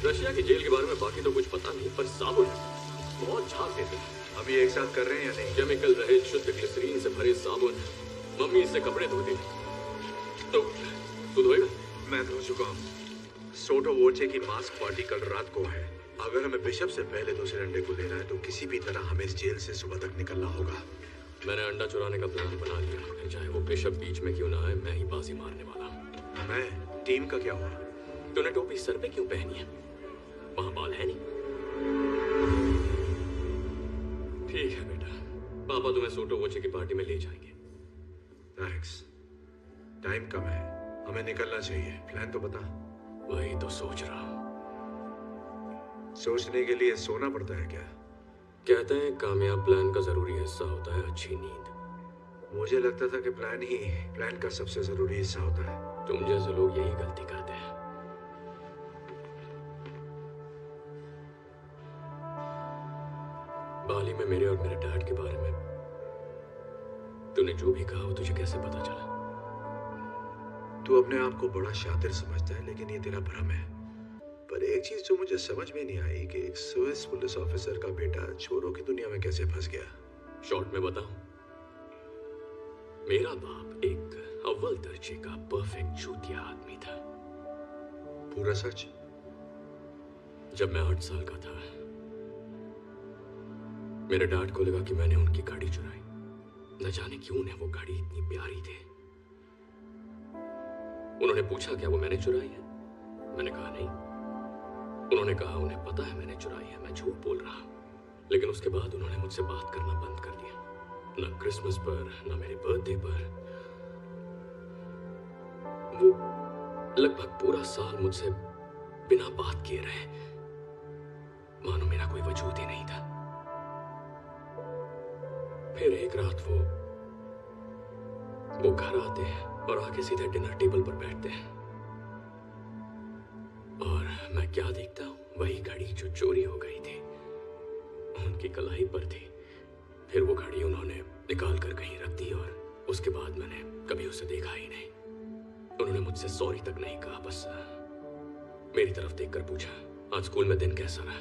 रशिया की जेल के बारे में बाकी तो कुछ पता नहीं, पर साबुन बहुत झाग देते हैं। हम ये एक साथ कर रहे हैं या नहीं? केमिकल रहित शुद्ध ग्लिसरीन से भरे साबुन, मम्मी इससे कपड़े धोती। तो तू धोएगा? मैं धो चुका हूँ। सोटो वोचे की मास्क पार्टी कल रात को है। अगर हमें बिशप से पहले दूसरे अंडे को लेना है तो किसी भी तरह हमें इस जेल से सुबह तक निकलना होगा। मैंने अंडा चुराने का प्लान बना लिया, फिर चाहे वो बिशप बीच में क्यों ना आए, मैं ही बाजी मारने वाला हूँ। मैं टीम का क्या हुआ? तूने टोपी सर पे क्यों पहनी है? वहां बाल है नहीं? ठीक है बेटा, पापा तुम्हें सोटो वोचे की पार्टी में ले जाएंगे। थैंक्स। टाइम कम है, हमें निकलना चाहिए। प्लान तो बता। वही तो सोच रहा हूँ। सोचने के लिए सोना पड़ता है क्या? कहते हैं कामयाब प्लान का जरूरी हिस्सा होता है अच्छी नींद। मुझे लगता था कि प्लान का सबसे जरूरी हिस्सा होता है। तुम जैसे लोग यही गलती करते हैं। बाली में मेरे और मेरे डैड के बारे में तूने जो भी कहा वो तुझे कैसे पता चला? तू अपने आप को बड़ा शातिर समझता है, लेकिन ये तेरा भ्रम है। पर एक चीज जो मुझे समझ में नहीं आई कि एक स्विस पुलिस ऑफिसर का बेटा चोरों की दुनिया में कैसे फंस गया। शॉर्ट में बताऊं, मेरा बाप एक अव्वल दर्जे का परफेक्ट चूतिया आदमी था। पूरा सच? जब मैं 8 साल का था, मेरे डैड को लगा कि मैंने उनकी गाड़ी चुराई। न जाने क्यों उन्हें वो गाड़ी इतनी प्यारी थी। उन्होंने पूछा क्या वो मैंने चुराई है? मैंने कहा नहीं। उन्होंने कहा उन्हें पता है मैंने चुराई है, मैं झूठ बोल रहा। लेकिन उसके बाद उन्होंने मुझसे बात करना बंद कर दिया। न क्रिसमस पर, न मेरे बर्थडे पर। वो लगभग पूरा साल मुझसे बिना बात किए रहे, मानो मेरा कोई वजूद ही नहीं था। फिर एक रात वो घर आते हैं और आके सीधे डिनर टेबल पर बैठते हैं, और मैं क्या देखता हूँ, वही घड़ी जो चोरी हो गई थी उनकी कलाई पर थी। फिर वो घड़ी उन्होंने निकाल कर कहीं रख दी, और उसके बाद मैंने कभी उसे देखा ही नहीं। उन्होंने मुझसे सॉरी तक नहीं कहा, बस मेरी तरफ देखकर पूछा आज स्कूल में दिन कैसा रहा।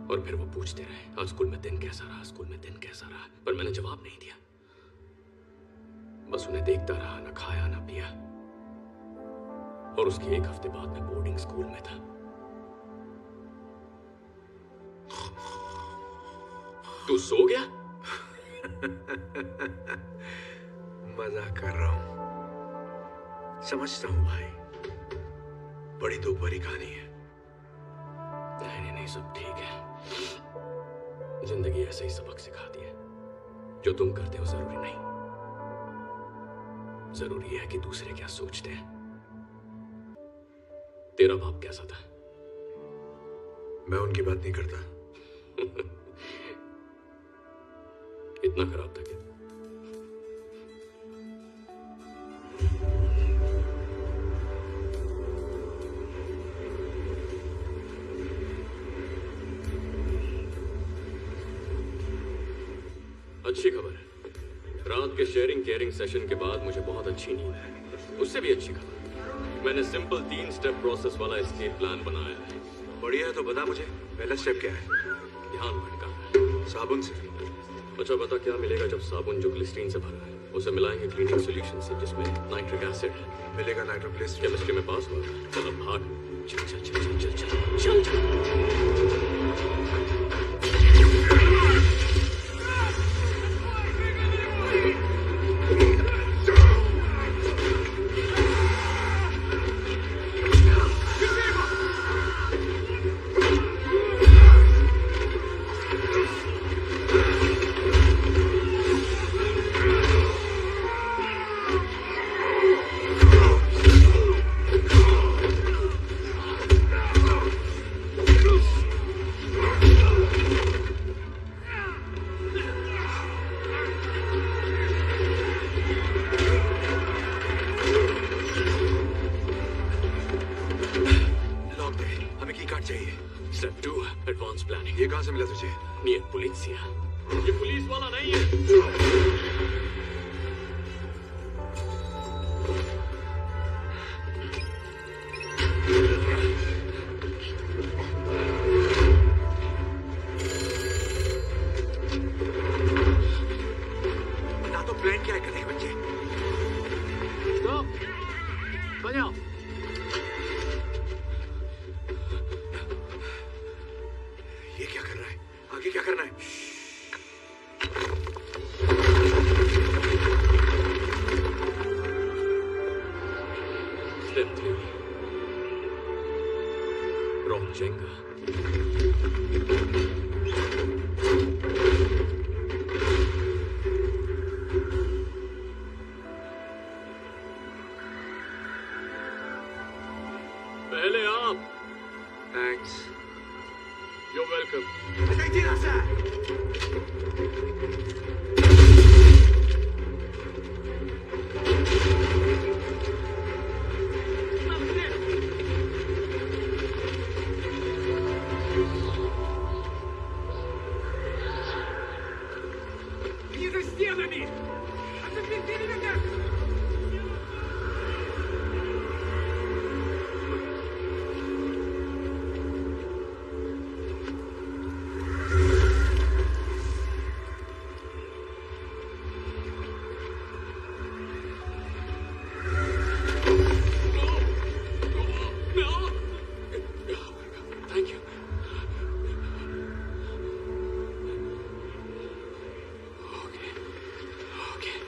और फिर वो पूछते रहे आज स्कूल में दिन कैसा रहा, स्कूल में दिन कैसा रहा, पर मैंने जवाब नहीं दिया। बस उन्हें देखता रहा, ना खाया ना पिया। और उसके 1 हफ्ते बाद मैं बोर्डिंग स्कूल में था। तू सो गया? मजाक कर रहा हूं। समझता हूं भाई, बड़ी दो भरी कहानी है। नहीं, सब ठीक है। जिंदगी ऐसे ही सबक सिखाती है। जो तुम करते हो जरूरी नहीं, जरूरी है कि दूसरे क्या सोचते हैं। तेरा बाप कैसा था? मैं उनकी बात नहीं करता। इतना खराब था क्या? अच्छी खबर है, रात के शेयरिंग केयरिंग सेशन के बाद मुझे बहुत अच्छी नींद है। उससे भी अच्छी खबर, मैंने सिंपल 3 स्टेप प्रोसेस वाला एस्केप प्लान बनाया है। बढ़िया है, तो बता मुझे पहला स्टेप क्या है? ध्यान भटका साबुन से। अच्छा बता, क्या मिलेगा जब साबुन जो ग्लिसरीन से भरा है उसे मिलाएंगे क्लीनिंग सॉल्यूशन से जिसमें नाइट्रिक एसिड है? मिलेगा नाइट्रोग्लिसरीन। केमिस्ट्री में पास हुआ? चल अब भाग। चल चल चल चल चल चल चल चल। Step 2, advance planning. ये कहां से मिला तुझे? नियत पुलिसिया। ये पुलिस वाला नहीं है। ना तो प्लान क्या है करने के बच्चे? Stop! बजाओ। ये क्या कर रहा है? आगे क्या करना है? Step 3, rock Jenga. पहले आप। Thanks. You're welcome. Thank you. Okay.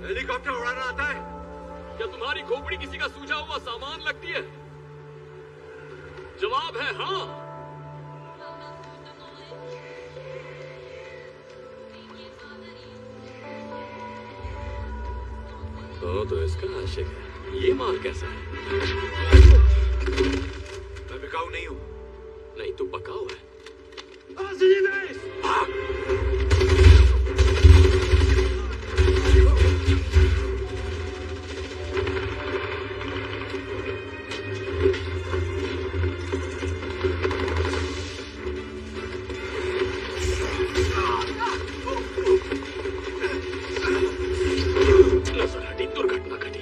Helicopter उड़ाना आता है? क्या तुम्हारी खोपड़ी किसी का सूझा हुआ सामान लगती है? जवाब है हाँ। तो इसका आशिक है। ये माल कैसा है? मैं बिकाऊ नहीं हूं। नहीं, तू पकाऊ है। दुर्घटना घटी।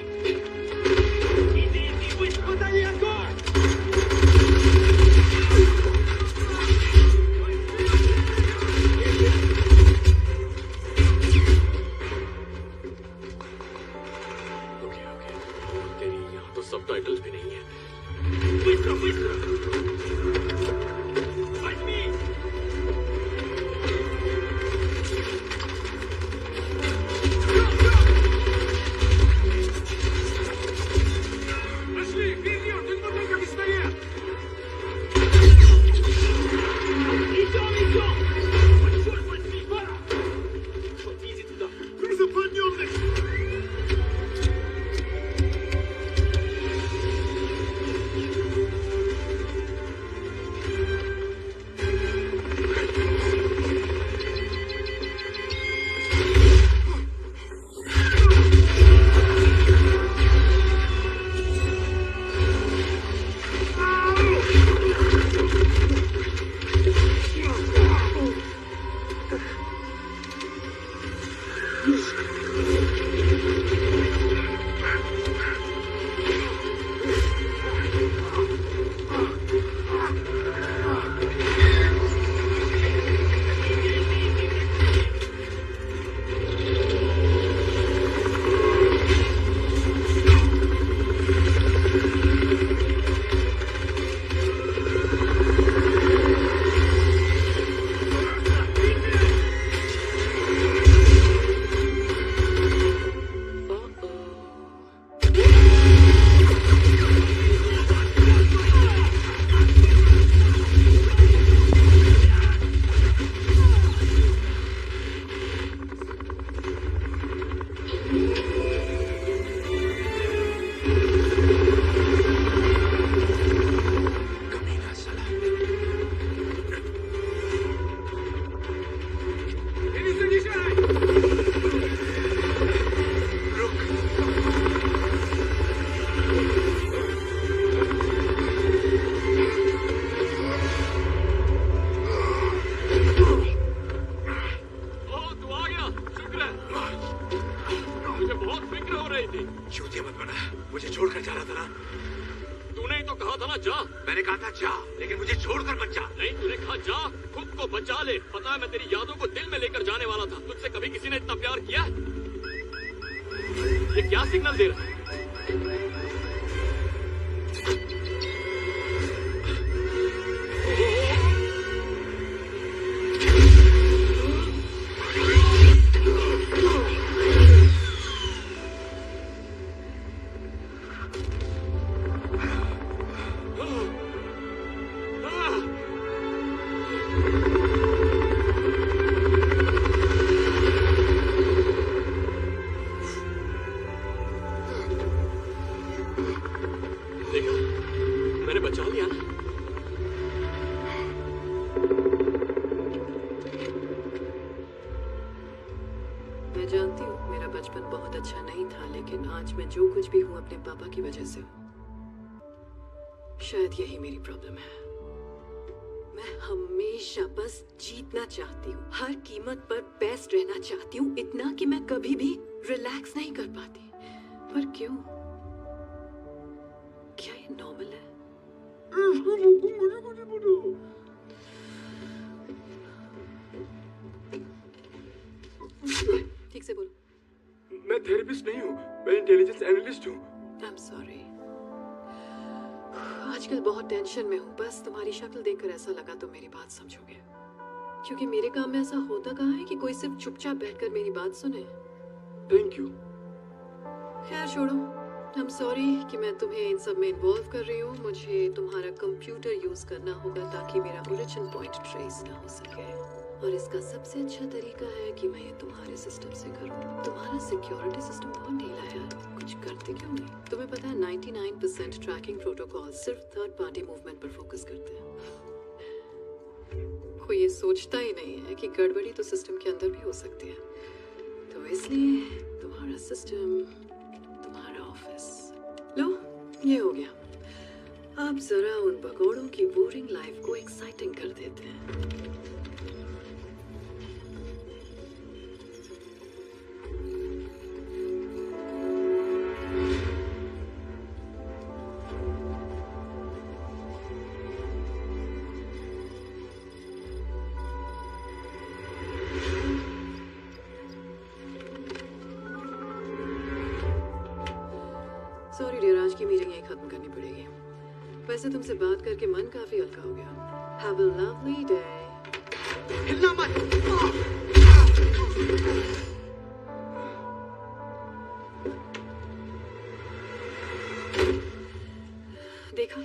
था ना, जा। मैंने कहा था जा, लेकिन मुझे छोड़कर मत जा। नहीं, तूने कहा जा, खुद को बचा ले। पता है मैं तेरी यादों को दिल में लेकर जाने वाला था। तुझसे कभी किसी ने इतना प्यार किया है? ये क्या सिग्नल दे रहा है? शायद यही मेरी प्रॉब्लम है। मैं हमेशा बस जीतना चाहती हूँ, हर कीमत पर बेस्ट रहना चाहती हूँ, इतना कि मैं कभी भी रिलैक्स नहीं कर पाती। पर क्यों? क्या ये नॉर्मल है? ठीक से बोलो। मैं थेरेपिस्ट नहीं हूँ, मैं इंटेलिजेंस एनालिस्ट हूँ। I am sorry. आजकल बहुत टेंशन में हूँ। बस तुम्हारी शक्ल देखकर ऐसा लगा तो मेरी बात समझोगे, क्योंकि मेरे काम में ऐसा होता कहाँ है कि कोई सिर्फ चुपचाप बैठकर मेरी बात सुने। Thank you. खैर छोड़ो। आई एम सॉरी कि मैं तुम्हें इन सब में इन्वॉल्व कर रही हूँ। मुझे तुम्हारा कंप्यूटर यूज करना होगा ताकि मेरा ओरिजिन पॉइंट ट्रेस ना हो सके, और इसका सबसे अच्छा तरीका है कि मैं ये तुम्हारे सिस्टम से करूँ। तुम्हारा सिक्योरिटी सिस्टम बहुत ढीला है यार, कुछ करते क्यों नहीं? तुम्हें पता है 99% ट्रैकिंग प्रोटोकॉल सिर्फ थर्ड पार्टी मूवमेंट पर फोकस करते हैं। कोई ये सोचता ही नहीं है कि गड़बड़ी तो सिस्टम के अंदर भी हो सकती है। तो इसलिए तुम्हारा सिस्टम, तुम्हारा ऑफिस, लो ये हो गया। अब जरा उन भगोड़ों की बोरिंग लाइफ को एक्साइटिंग कर देते हैं। सॉरी डियर, आज की मीटिंग यही खत्म करनी पड़ेगी। वैसे तुमसे बात करके मन काफी हल्का हो गया। Have a lovely day. हिलना मत। देखा,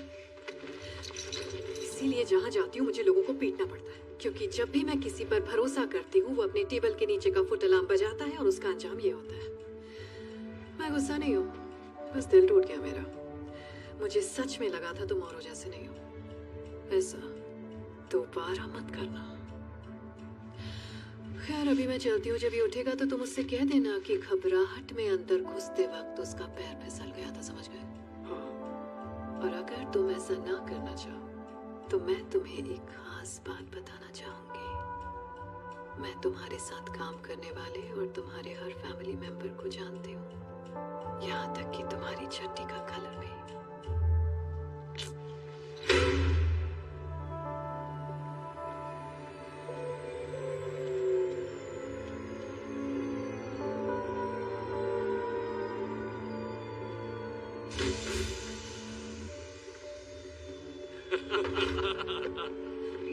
इसीलिए जहाँ जाती हूँ मुझे लोगों को पीटना पड़ता है, क्योंकि जब भी मैं किसी पर भरोसा करती हूँ वो अपने टेबल के नीचे का फुट अलार्म बजाता है और उसका अंजाम ये होता है। मैं गुस्सा नहीं हूँ, बस दिल टूट गया मेरा। मुझे सच में लगा था तुम औरों जैसे नहीं हो। ऐसा दोबारा मत करना। खैर अभी मैं चलती हूँ। जब ये उठेगा तो तुम उससे कह देना कि घबराहट में अंदर घुसते वक्त उसका पैर फिसल गया था, समझ गए? और अगर तुम ऐसा ना करना चाहो तो मैं तुम्हें एक खास बात बताना चाहूंगी। मैं तुम्हारे साथ काम करने वाले और तुम्हारे हर फैमिली मेंबर को जानती हूँ, यहाँ तक कि तुम्हारी चड्डी का कलर भी।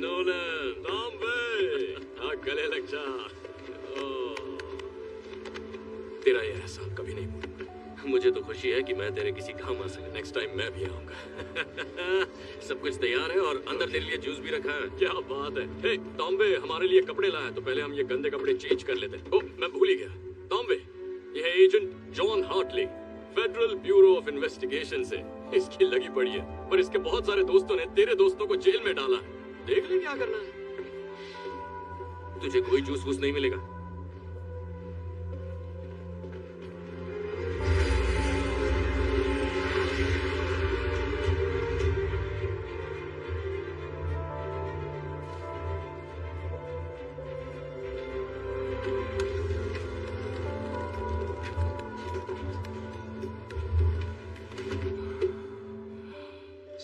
नोलन, बॉम्बे, गले लग जा। तेरा ये एहसान कभी नहीं भूलूंगा। मुझे तो खुशी है कि मैं तेरे किसी काम आ सका। नेक्स्ट टाइम मैं भी आऊंगा। सब कुछ तैयार है और अंदर तेरे लिए जूस भी रखा है। क्या बात है। हे टॉम्बे, हमारे लिए कपड़े लाया, तो पहले हम ये गंदे कपड़े चेंज कर लेते हैं। ओह, मैं भूल ही गया। टॉम्बे, ये है agent John Hartley, Federal Bureau of Investigation से। इसकी लगी पड़ी है, पर इसके बहुत सारे दोस्तों ने तेरे दोस्तों को जेल में डाला है। देख ले क्या करना है। तुझे कोई जूस वूस नहीं मिलेगा।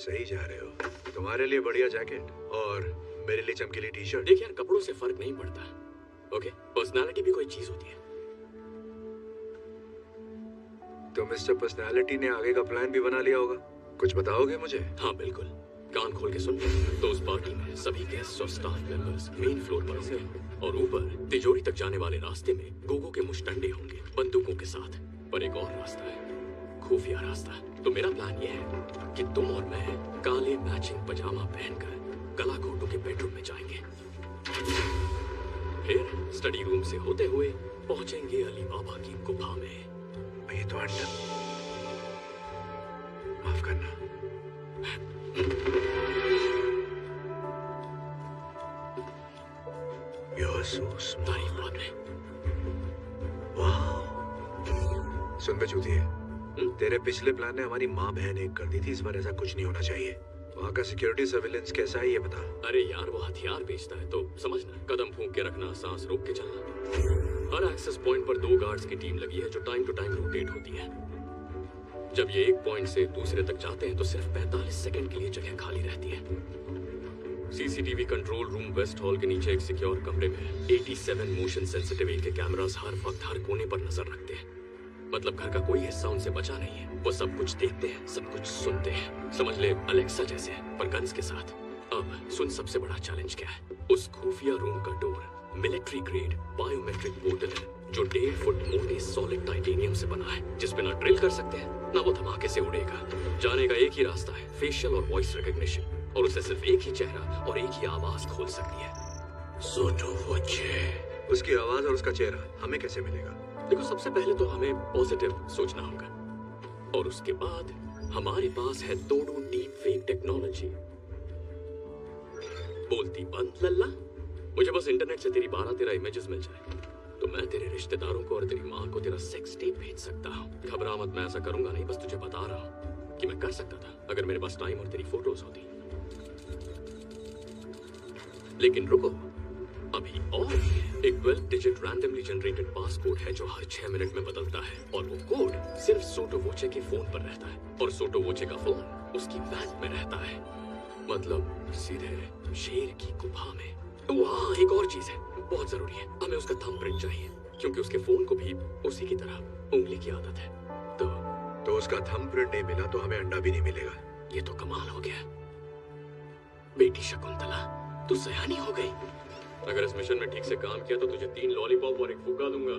सही जा रहे हो। तुम्हारे लिए बढ़िया जैकेट और मेरे लिए चमकीली टी शर्ट। देख यार, कपड़ों से फर्क नहीं पड़ता। ओके, पर्सनालिटी भी कोई चीज होती है। तो मिस्टर पर्सनालिटी ने आगे का प्लान भी बना लिया होगा, कुछ बताओगे मुझे? हाँ बिल्कुल, कान खोल के सुन। तो उस पार्टी में सभी गेस्ट और स्टाफ मेंबर्स मेन फ्लोर पर होंगे और ऊपर तिजोरी तक जाने वाले रास्ते में गोगो के मुश्तंडे होंगे बंदूकों के साथ। पर एक और रास्ता है, खुफिया रास्ता। तो मेरा प्लान ये है कि तुम और मैं काले मैचिंग पजामा पहनकर गला घोटों के बेडरूम में जाएंगे, फिर स्टडी रूम से होते हुए पहुंचेंगे अली बाबा की गुफा में। ये तो अंडा, माफ करना। तारीफ बाद में। वाह, सुन बे चूतिए, तेरे पिछले प्लान ने हमारी माँ बहन एक कर दी थी, इस बार ऐसा कुछ नहीं होना चाहिए। वहाँ का सिक्योरिटी सर्विलेंस कैसा है ये बता। अरे यार, वो हथियार बेचता है तो समझना, कदम फूंक के रखना, सांस रोक के चलना। हर एक्सेस पॉइंट पर 2 गार्ड्स की टीम लगी है जो टाइम टू टाइम रोटेट होती है। जब ये एक पॉइंट से दूसरे तक जाते हैं तो सिर्फ 45 सेकंड के लिए जगह खाली रहती है। CCTV control room west hall के नीचे एक सिक्योर कमरे में 87 मोशन सेंसिटिव इनके कैमरास हर वक्त हर कोने पर नजर रखते हैं। मतलब घर का कोई हिस्सा उनसे बचा नहीं है। वो सब कुछ देखते हैं, सब कुछ सुनते हैं। समझ ले अलेक्सा जैसे, पर गन्स के साथ। अब सुन, सबसे बड़ा चैलेंज क्या है। उस खुफिया रूम का door military grade biometric portal है जो 1.5 फुट मोटे सॉलिड टाइटेनियम से बना है, जिसपे ना ड्रिल कर सकते हैं ना वो धमाके से उड़ेगा। जाने का एक ही रास्ता है, फेशियल और वॉइस रिकॉग्निशन, और उसे सिर्फ एक ही चेहरा और एक ही आवाज खोल सकती है। सोटो वोचे। उसकी आवाज और उसका चेहरा हमें कैसे मिलेगा? देखो, सबसे पहले तो हमें पॉजिटिव सोचना होगा, और उसके बाद हमारे पास है तोड़ो डीप फेक टेक्नोलॉजी। बोलती बंद लल्ला, मुझे बस इंटरनेट से तेरी 12-13 इमेजेस मिल जाए तो मैं तेरे रिश्तेदारों को और तेरी माँ को तेरा सेक्स टेप भेज सकता हूँ। घबरा मत, मैं ऐसा करूंगा नहीं, बस तुझे बता रहा हूँ कि मैं कर सकता था अगर मेरे पास टाइम और तेरी फोटोज होती। लेकिन रुको, अभी और एक 12 डिजिट रैंडमली जनरेटेड पासकोड है जो हर 6 मिनट में बदलता है, और वो कोड सिर्फ सोटो वोचे के फोन पर रहता है, और सोटो वोचे का फोन उसकी वैन में रहता है। मतलब सीधे शेर की गुफा में। वहाँ एक और चीज है, बहुत जरूरी है, हमें उसका थंबप्रिंट चाहिए, क्योंकि उसके फोन को भी उसी की तरह उंगली की आदत है। तो उसका थंबप्रिंट नहीं मिला तो हमें अंडा भी नहीं मिलेगा। ये तो कमाल हो गया। बेटी शकुंतला, तू सयानी हो गई। अगर इस मिशन में ठीक से काम किया तो तुझे 3 लॉलीपॉप और 1 फुग्गा दूंगा।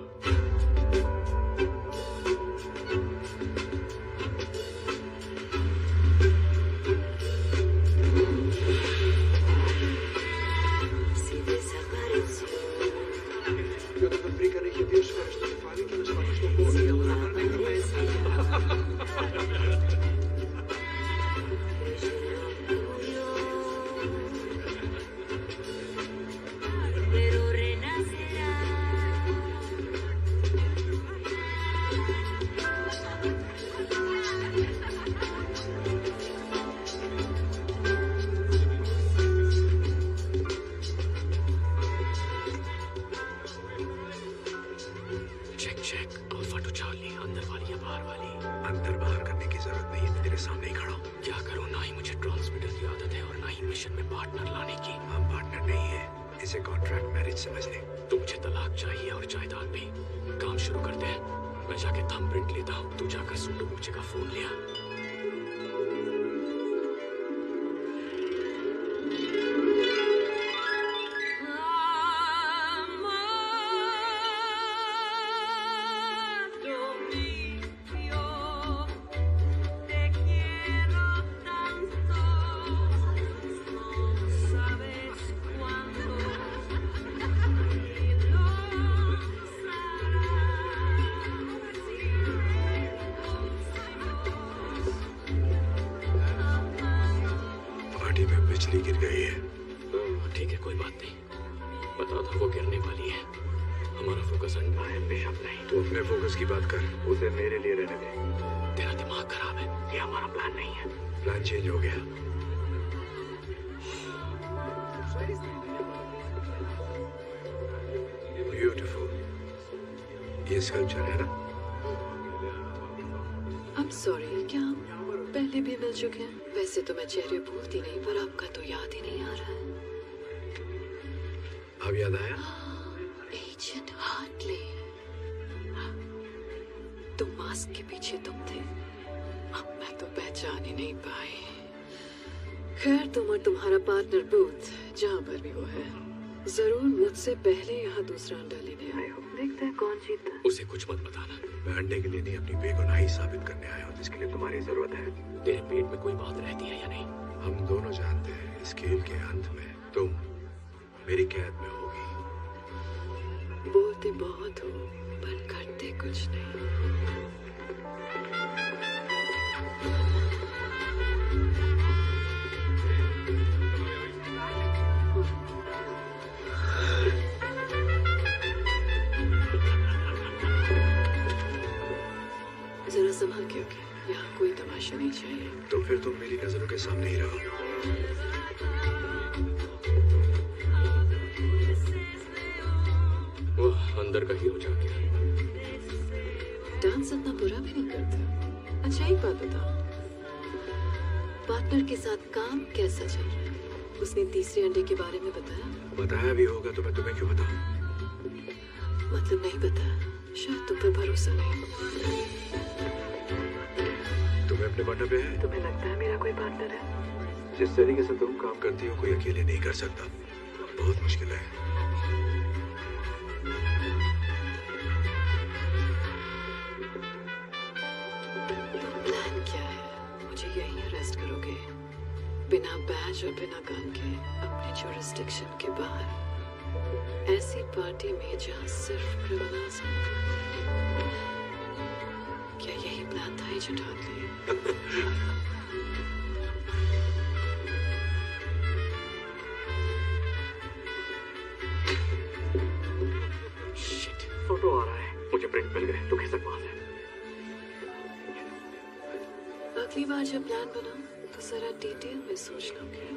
पहले भी मिल चुके हैं। वैसे तो मैं चेहरे भूलती नहीं, पर आपका तो याद ही नहीं आ रहा है। अब याद आया? एजेंट हार्टले, तुम मास्क के पीछे तुम थे। अब मैं तो पहचान ही नहीं पाई। खैर, तुम और तुम्हारा पार्टनर बूथ जहाँ पर भी वो है, जरूर मुझसे पहले यहाँ दूसरा अंडा लेने आए हो। देखते हैं कौन जीतता है। उसे कुछ मत बताना। मैं अंडे के लिए नहीं, अपनी बेगुनाही साबित करने आया हूँ, जिसके लिए तुम्हारी जरूरत है। तेरे पेट में कोई बात रहती है या नहीं? हम दोनों जानते हैं इस खेल के अंत में तुम मेरी कैद में होगी। बोलते बहुत हो पर करते कुछ नहीं। जरा संभल के ओके, यहाँ कोई तमाशा नहीं चाहिए। तो फिर तुम मेरी नजरों के सामने ही रहो। वो अंदर का हीरो जा गया। डांस इतना बुरा भी नहीं करता। अच्छा, एक बात बताओ, पार्टनर के साथ काम कैसा चल रहा है? उसने तीसरे अंडे के बारे में बताया? बताया भी होगा तो मैं तुम्हें क्यों बताऊं? मतलब नहीं बताया, शायद तुम पे भरोसा नहीं। तुम्हें अपने पार्टनर पे है? तुम्हें लगता है मेरा कोई पार्टनर है? जिस तरीके से तुम काम करती हो कोई अकेले नहीं कर सकता। बहुत मुश्किल है। तो प्लान क्या है? मुझे यहीं अरेस्ट करोगे बिना बैज और बिना गन के अपने जुरिस्डिक्शन के बाहर, ऐसी पार्टी में जहाँ सिर्फ क्रिमिनल्स हैं? क्या यही प्लान था एजेंट हार्टले? शिट, फोटो आ रहा है। मुझे प्रिंट मिल गए। तू खिसक वहां से। अगली बार जब प्लान बनाओ तो जरा डिटेल में सोच लोगे।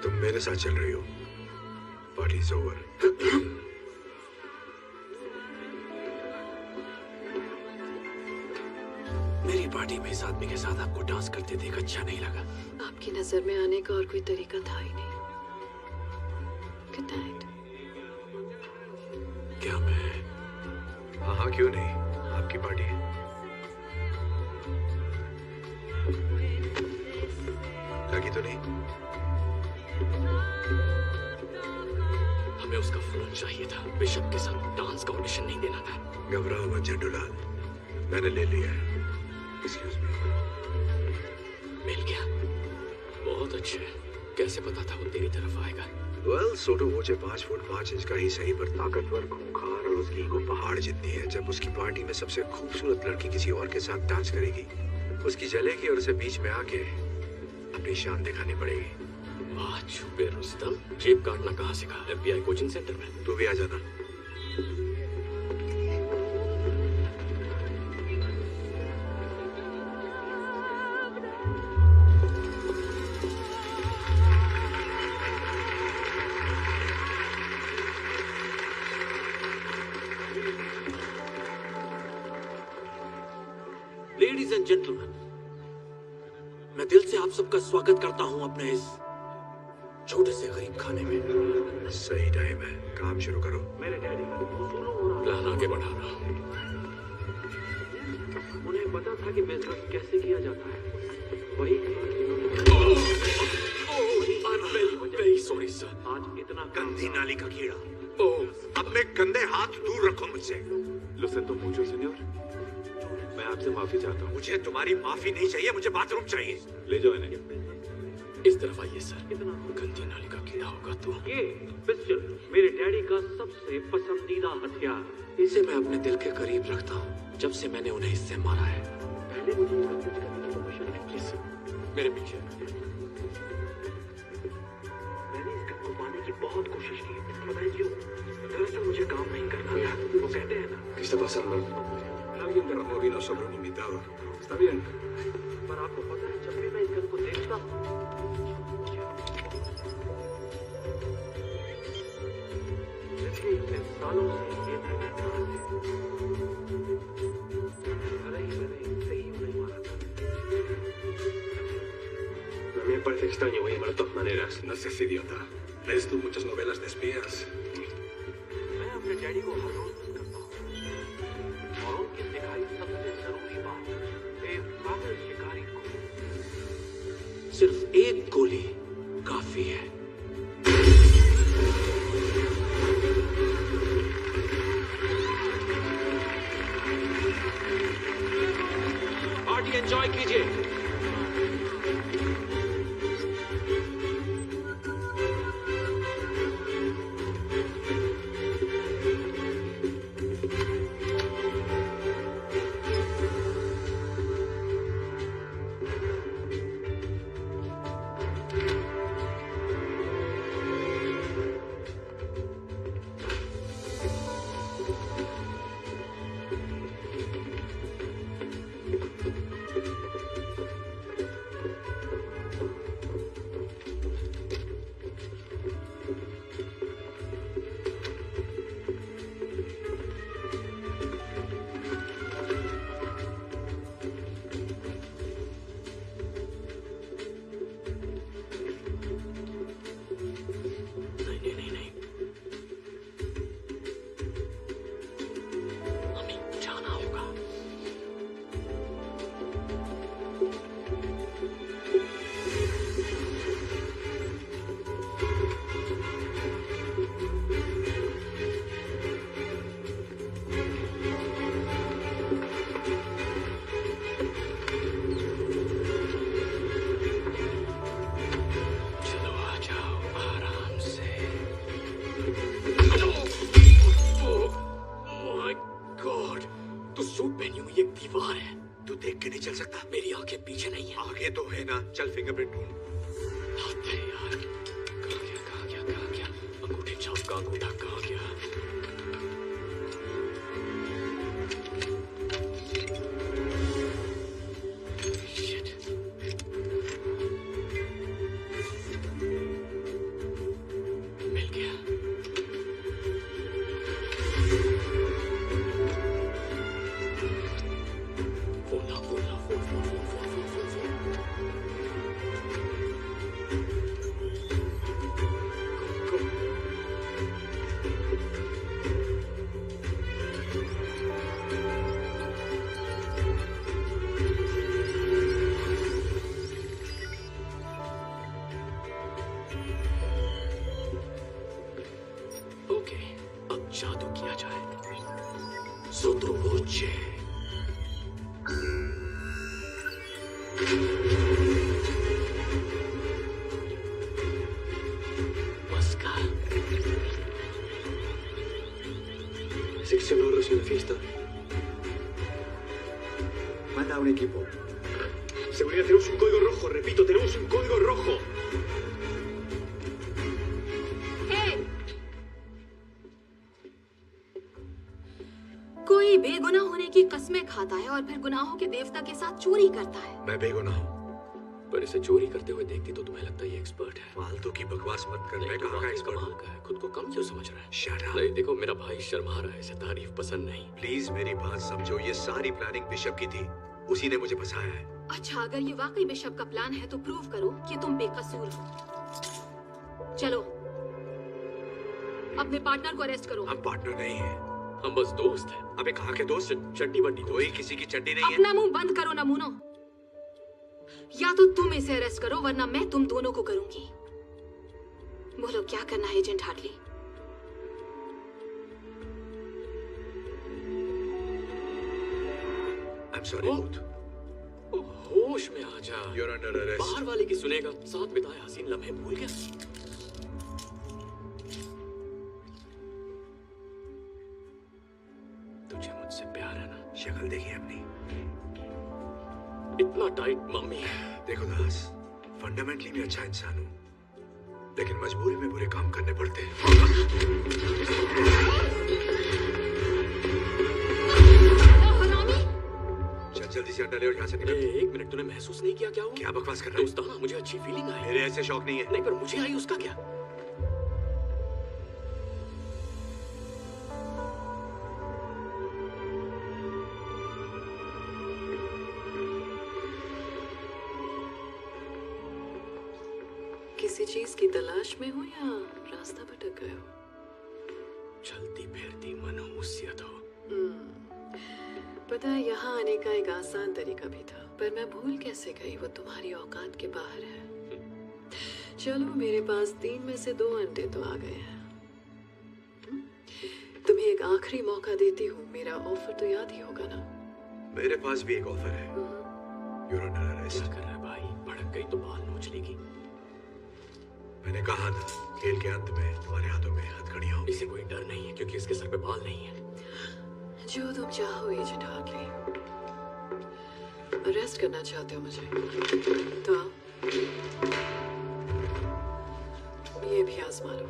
तुम मेरे साथ चल रही हो। Party is over. मेरी पार्टी में इस आदमी के साथ आपको डांस करते देख अच्छा नहीं लगा। आपकी नजर में आने का और कोई तरीका था ही नहीं। Good night. क्या मैं? हाँ हाँ, क्यों नहीं, आपकी पार्टी है। लगी तो नहीं? हमें उसका फोन चाहिए था। बिशप के साथ डांस का ऑडिशन नहीं देना था। घबराओ मत झंडूलाल, मैंने ले लिया है। Excuse me. मिल गया। बहुत अच्छे। कैसे पता था वो तेरी तरफ आएगा? वेल, सोटो मुझे 5 फुट 5 इंच का ही सही, पर ताकतवर, खूंखार और उसकी ईगो पहाड़ जितनी है। जब उसकी पार्टी में सबसे खूबसूरत लड़की किसी और के साथ डांस करेगी, उसकी जलेगी और उसे बीच में आके अपनी शान दिखानी पड़ेगी। वाह छुपे रुस्तम, जेब काटना कहाँ सीखा? FBI कोचिंग सेंटर में। तू भी आ जाना। लेडीज एंड जेंटलमैन, मैं दिल से आप सबका स्वागत करता हूं अपने इस छोटे से गरीब खाने में। सही टाइम है, काम शुरू करो। मेरे डैडी प्लान आगे बढ़ा रहा। उन्हें पता था कि बिजनेस कैसे किया जाता है। वही वेरी सॉरी सर। आज इतना गंदी नाली का कीड़ा। ओह, अपने गंदे हाथ दूर रखो मुझसे। Lo siento mucho, señor. मैं आपसे माफी चाहता हूँ। मुझे तुम्हारी माफी नहीं चाहिए, मुझे बाथरूम चाहिए। ले जाओ इन्हें। इस तरफ आइए सर। गंदी नाली का कीड़ा होगा तो। ये पिस्टल मेरे डैडी का सबसे पसंदीदा हथियार। इसे मैं अपने दिल के करीब रखता हूँ जब से मैंने उन्हें इससे मारा है। पहले मुझे सब कुछ करने की परमिशन है। प्लीज मेरे पीछे। मैंने इस गन को पाने की बहुत कोशिश की। पता है क्यों? दरअसल मुझे काम नहीं करना था। वो कहते हैं ना, ¿Qué está pasando? Alguien derramó vino sobre un invitado. Está bien. पर आपको पता है जब भी मैं इस गन को देखता हूँ, पिछले इतने सालों से ये मैंने अरे Me parece extraño, Weimar, de todas maneras. No seas idiota. ¿Lees tú muchas novelas de espías? मैं अपने डैडी को हर रोज मिस करता हूँ और उनकी दिखाई सबसे जरूरी बात एक काबिल शिकारी को सिर्फ एक गोली काफी है पार्टी एंजॉय कीजिए चल फिंगरप्रिंट ढूंढ यार कहाँ गया अंगूठे छाप का अंगूठा कहाँ गया मिल गया जादू किया जाए सोत्रोबोचे Mosca. Sección oro en la fiesta. Manda a un equipo. Seguridad, tenemos un código rojo. Repito, tenemos un código rojo. कोई बेगुनाह होने की कस्में खाता है और फिर गुनाहों के देवता के साथ चोरी करता है। मैं बेगुनाह हूँ। पर इसे चोरी करते हुए देखती तो तुम्हें लगता है ये एक्सपर्ट है। फालतू की बकवास मत कर। मैं कहाँ का एक्सपर्ट हूँ? खुद को कम क्यों समझ रहा है? Shut up. नहीं देखो मेरा भाई शर्मा रहा है, इसे तारीफ पसंद नहीं। प्लीज मेरी बात समझो, ये सारी प्लानिंग बिशप की थी, उसी ने मुझे फंसाया है। अच्छा अगर ये वाकई बिशप का प्लान है तो प्रूव करो कि तुम बेकसूर हो। चलो अपने पार्टनर को अरेस्ट करो। हम पार्टनर नहीं हैं, हम बस दोस्त हैं। अबे कहाँ के दोस्त? चड्डी बड्डी कोई किसी की चड्डी नहीं है। अपना मुंह बंद करो नमूनो। या तो तुम इसे अरेस्ट करो वरना मैं तुम दोनों को करूंगी। बोलो क्या करना है agent Hartley? I'm sorry, Booth. होश में आ जा। You're under arrest. बाहर वाले की सुनेगा। साथ बिताए हसीन लम्हे भूल गया। तुझे मुझसे प्यार है ना? शक्ल देखिए अपनी। इतना टाइट मम्मी। देखो दास, फंडामेंटली मैं अच्छा इंसान हूँ, लेकिन मजबूरी में बुरे काम करने पड़ते हैं। चल जल्दी से अंडा ले और यहाँ से निकल। एक मिनट, तूने महसूस नहीं किया क्या हुआ? क्या बकवास कर रहा है? दोस्ताना मुझे अच्छी फीलिंग आई। मेरे ऐसे शौक नहीं है। नहीं पर मुझे आई, उसका क्या? किसी चीज की तलाश में हो या रास्ता भटक गए हो? चलती फिरती मनहूसियत हो। पता है, यहाँ आने का एक आसान तरीका भी था, पर मैं भूल कैसे गई, वो तुम्हारी औकात के बाहर है। चलो, मेरे पास 3 में से 2 अंडे तो आ गए हैं। तुम्हें एक आखिरी मौका देती हूँ, मेरा ऑफर तो याद ही होगा ना? मेरे पास भी एक ऑफर है। You're under arrest। क्या कर रहा है भाई? भड़क गई तो बाल नोच लेगी। मैंने कहा ना, खेल के अंत में तुम्हारे हाथों में हथकड़ियां होंगी। इसे कोई डर नहीं है क्योंकि इसके सर पे बाल नहीं है। जो तुम चाहो एजेंट हार्टली। अरेस्ट करना चाहते हो मुझे तो आओ। ये भी आजमा लो।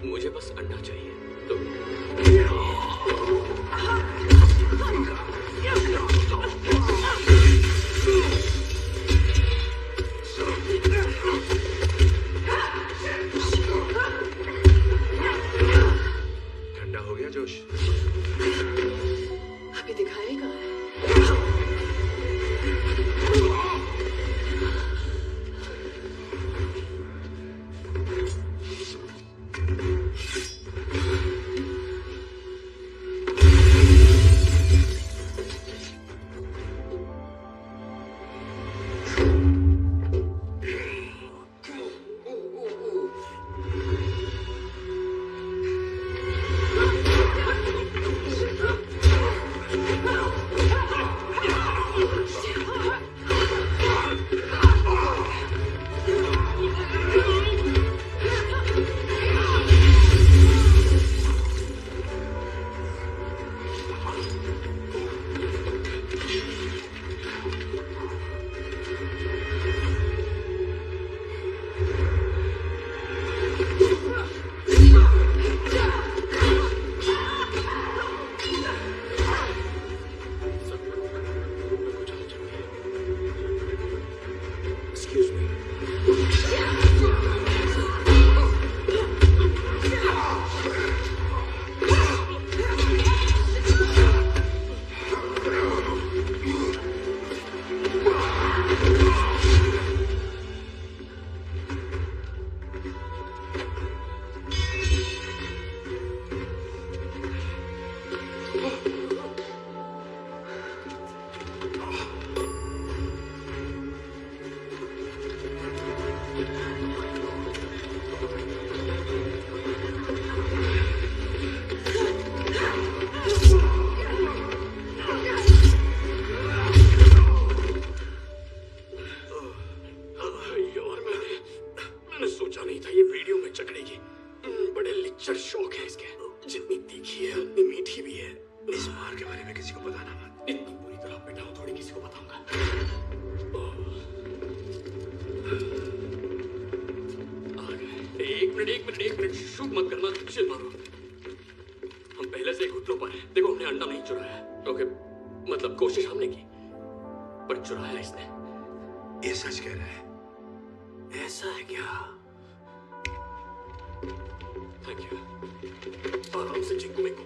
मुझे बस अंडा चाहिए तो। ठंडा हो गया जोश? अभी दिखाएगा। एक मिनट शूट मत करना, चिल मारो। हम पहले से ही घुटनों पर हैं। देखो, हमने अंडा नहीं चुराया। ओके, मतलब कोशिश हमने की, पर चुराया इसने। ये सच कह रहा है? ऐसा है क्या? Thank you. आराम से चिंकू मिंकू।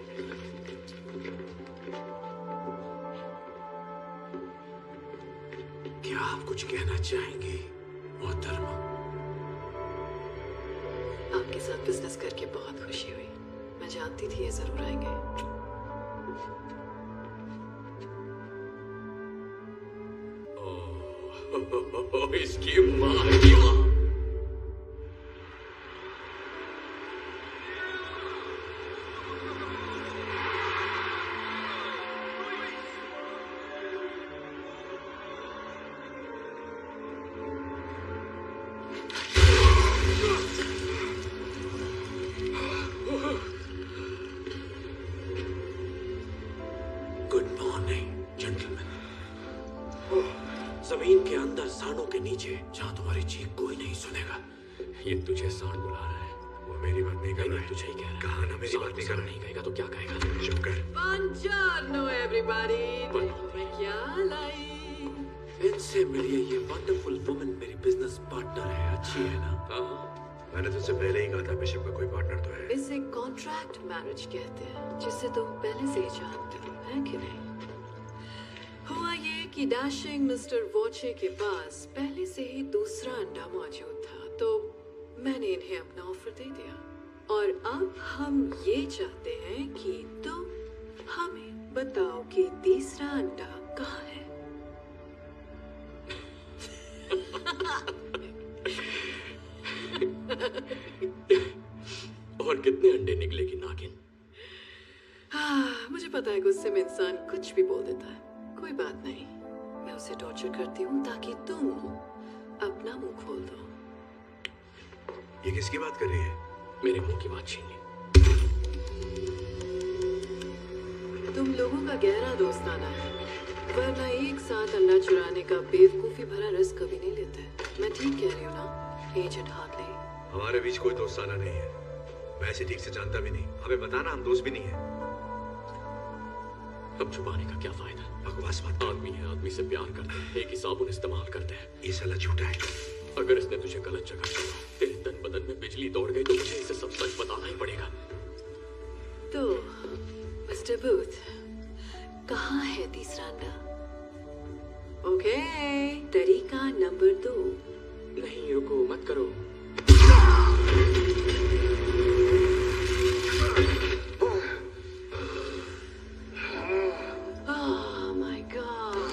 क्या आप कुछ कहना चाहेंगे मोहतरमा? आपके साथ बिजनेस करके बहुत खुशी हुई। मैं जानती थी ये जरूर आएंगे। इसकी माँ की माँ। जमीन के अंदर सांडों के नीचे, जहां तुम्हारी चीख कोई नहीं सुनेगा। ये तुझे सांड बुला रहा है। वो मेरी बात नहीं कर रहा है। तुझे ही कह रहा है। कहा ना मेरी बात नहीं कर रहा है। नहीं कहेगा तो क्या कहेगा? चुप कर। Buongiorno everybody। मैं क्या लाई? इनसे मिलिए, ये वंडरफुल वुमन मेरी बिजनेस पार्टनर है। अच्छी है ना? मैंने तुझसे पहले ही कहा था बिशप का कोई पार्टनर तो है। इसे कॉन्ट्रैक्ट मैरिज कहते हैं, जिसे तुम पहले से ही जानते हो, है कि नहीं? हुआ ये कि डैशिंग मिस्टर वॉचे के पास पहले से ही दूसरा अंडा मौजूद था, तो मैंने इन्हें अपना ऑफर दे दिया और अब हम ये चाहते हैं कि तुम हमें बताओ कि तीसरा अंडा कहाँ है। और कितने अंडे निकलेगी नागिन? मुझे पता है गुस्से में इंसान कुछ भी बोल देता है। कोई बात नहीं, मैं उसे टॉर्चर करती हूँ ताकि तुम अपना मुंह खोल दो। ये किसकी बात कर रही है? मेरे मुंह की बात छीन ली। तुम लोगों का गहरा दोस्ताना है, वरना एक साथ अंडा चुराने का बेवकूफी भरा रिस्क कभी नहीं लेते। मैं ठीक कह रही हूँ ना एजेंट हार्टले? हमारे बीच कोई दोस्ताना नहीं है। मैं इसे ठीक से जानता भी नहीं। हमें बताना, हम दोस्त भी नहीं है। अब छुपाने का क्या फायदा? बकवास मत। आदमी है, आदमी से प्यार करते हैं, एक ही साबुन इस्तेमाल करते हैं। ये साला झूठा है। अगर इसने तुझे गलत जगह छोड़ा, तेरे तन बदन में बिजली दौड़ गई, तो मुझे इसे सब सच बताना ही पड़ेगा। तो मिस्टर बूथ, कहाँ है तीसरा अंडा? ओके, तरीका नंबर 2। नहीं, रुको, मत करो। Oh my God.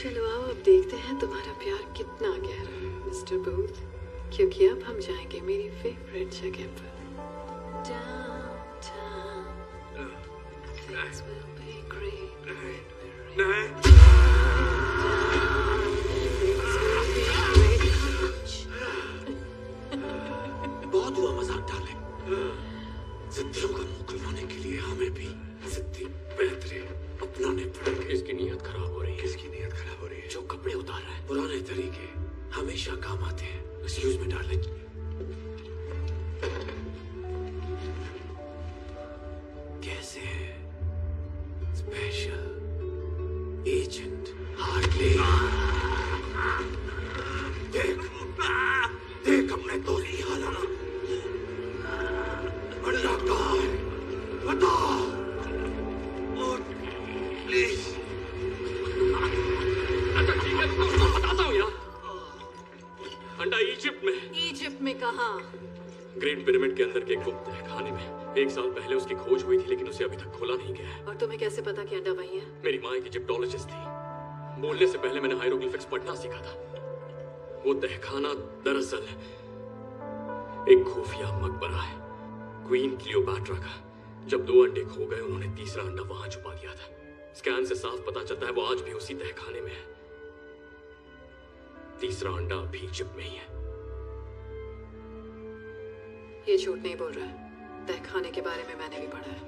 चलो आओ, अब देखते हैं तुम्हारा प्यार कितना गहरा है मिस्टर बूथ, क्योंकि अब हम जाएंगे मेरी फेवरेट जगह पर। Downtown. Things will be great when we're in बहुत हुआ मजाक डाले। जिद्दियों का मुंह खुलवाने के लिए हमें भी जिद्दी बेहतरीन अपनाने पड़ेंगे। इसकी नीयत खराब हो रही है। किसकी नीयत खराब हो रही है? जो कपड़े उतार रहा है, पुराने तरीके हमेशा काम आते हैं। Excuse me darling. कैसे है स्पेशल एजेंट हार्टले? देख देख, हमने तो ली हालत। अंडा कहाँ है? बता प्लीज। अच्छा ठीक है, तो बताता हूँ यार। अंडा इजिप्ट में। इजिप्ट में कहाँ? ग्रेट पिरामिड के अंदर के गुप्त खाने में। 1 साल पहले उसकी खोज हुई थी, लेकिन उसे अभी तक खोला नहीं गया है। और तुम्हें कैसे पता कि अंडा वही है? मेरी माँ एक इजिप्टोलॉजिस्ट थी। बोलने से पहले मैंने हायरोग्लिफिक्स पढ़ना सीखा था। वो तहखाना दरअसल एक खुफिया मकबरा है, क्वीन क्लियोपैट्रा का। जब 2 अंडे खो गए, उन्होंने तीसरा अंडा वहां छुपा दिया था। स्कैन से साफ पता चलता है वो आज भी उसी तहखाने में है। तीसरा अंडा अभी इजिप्ट में ही है। ये झूठ नहीं बोल रहा है। तहखाने के बारे में मैंने भी पढ़ा है।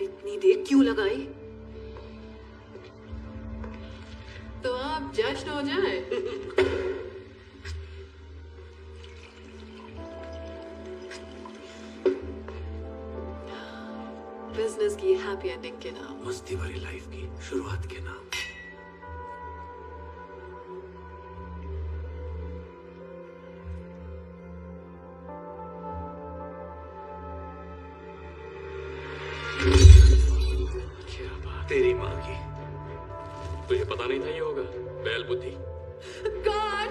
इतनी देर क्यों लगाई? तो आप जश्न हो जाए। बिजनेस की हैप्पी एंडिंग के नाम, मस्ती भरी लाइफ की शुरुआत के नाम। क्या बात? तेरी माँ की। तुझे पता नहीं था ये होगा? बैल बुद्धि। गॉड,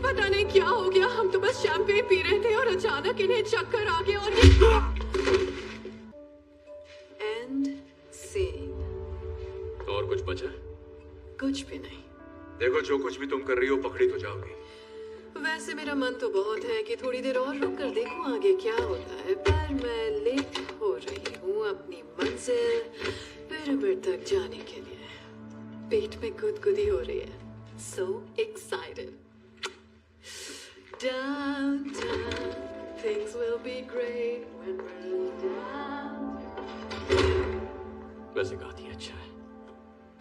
पता नहीं क्या हो गया। हम तो बस शैंपेन पी रहे थे और अचानक इन्हें चक्कर आ गया और एंड सीन। और कुछ बचा? कुछ भी नहीं। देखो, जो कुछ भी तुम कर रही हो पकड़ी तो जाओगी। वैसे मेरा मन तो बहुत है कि थोड़ी देर और रुक कर देखूं आगे क्या होता है, पर मैं लेट हो रही हूँ अपनी मंजिल पिरामिड तक जाने के लिए। पेट में गुदगुदी हो रही है। So excited. Downtown, things will be great when we're down. वैसे गाती अच्छा है।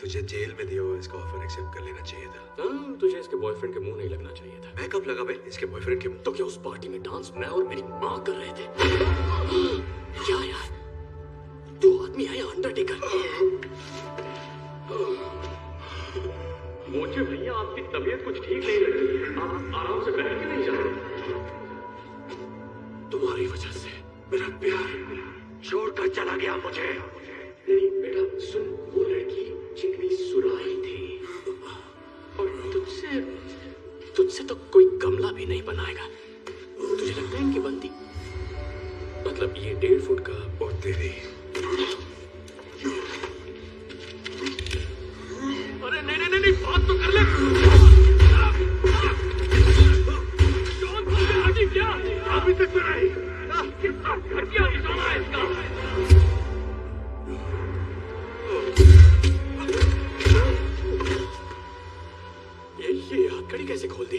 तुझे जेल में दिया हुआ इसका ऑफर एक्सेप्ट कर लेना चाहिए था। हाँ, तुझे इसके बॉयफ्रेंड के मुंह नहीं लगना चाहिए था। मैं कब लगा बे इसके बॉयफ्रेंड के मुंह? तो क्या उस पार्टी में डांस मैं और मेरी माँ कर रहे थे? क्या यार, तू आदमी है या अंडरटेकर? मुझे भैया आपकी तबीयत कुछ ठीक नहीं लग रही है। आप आराम से बैठ के नहीं जा रहे। तुम्हारी वजह से मेरा प्यार छोड़कर चला गया मुझे। नहीं बेटा, सुन, वो लड़की चिकनी सुराही तुझसे तो कोई गमला भी नहीं बनाएगा। तुझे लगता है इनकी बनती? मतलब ये 1.5 फुट का। और तेरी। अरे नहीं, बात तो कर ले। कौन तुमसे राजी किया? अभी तक तो नहीं। कितना घटिया निशाना है इसका। ये हथकड़ी कैसे खोल दी?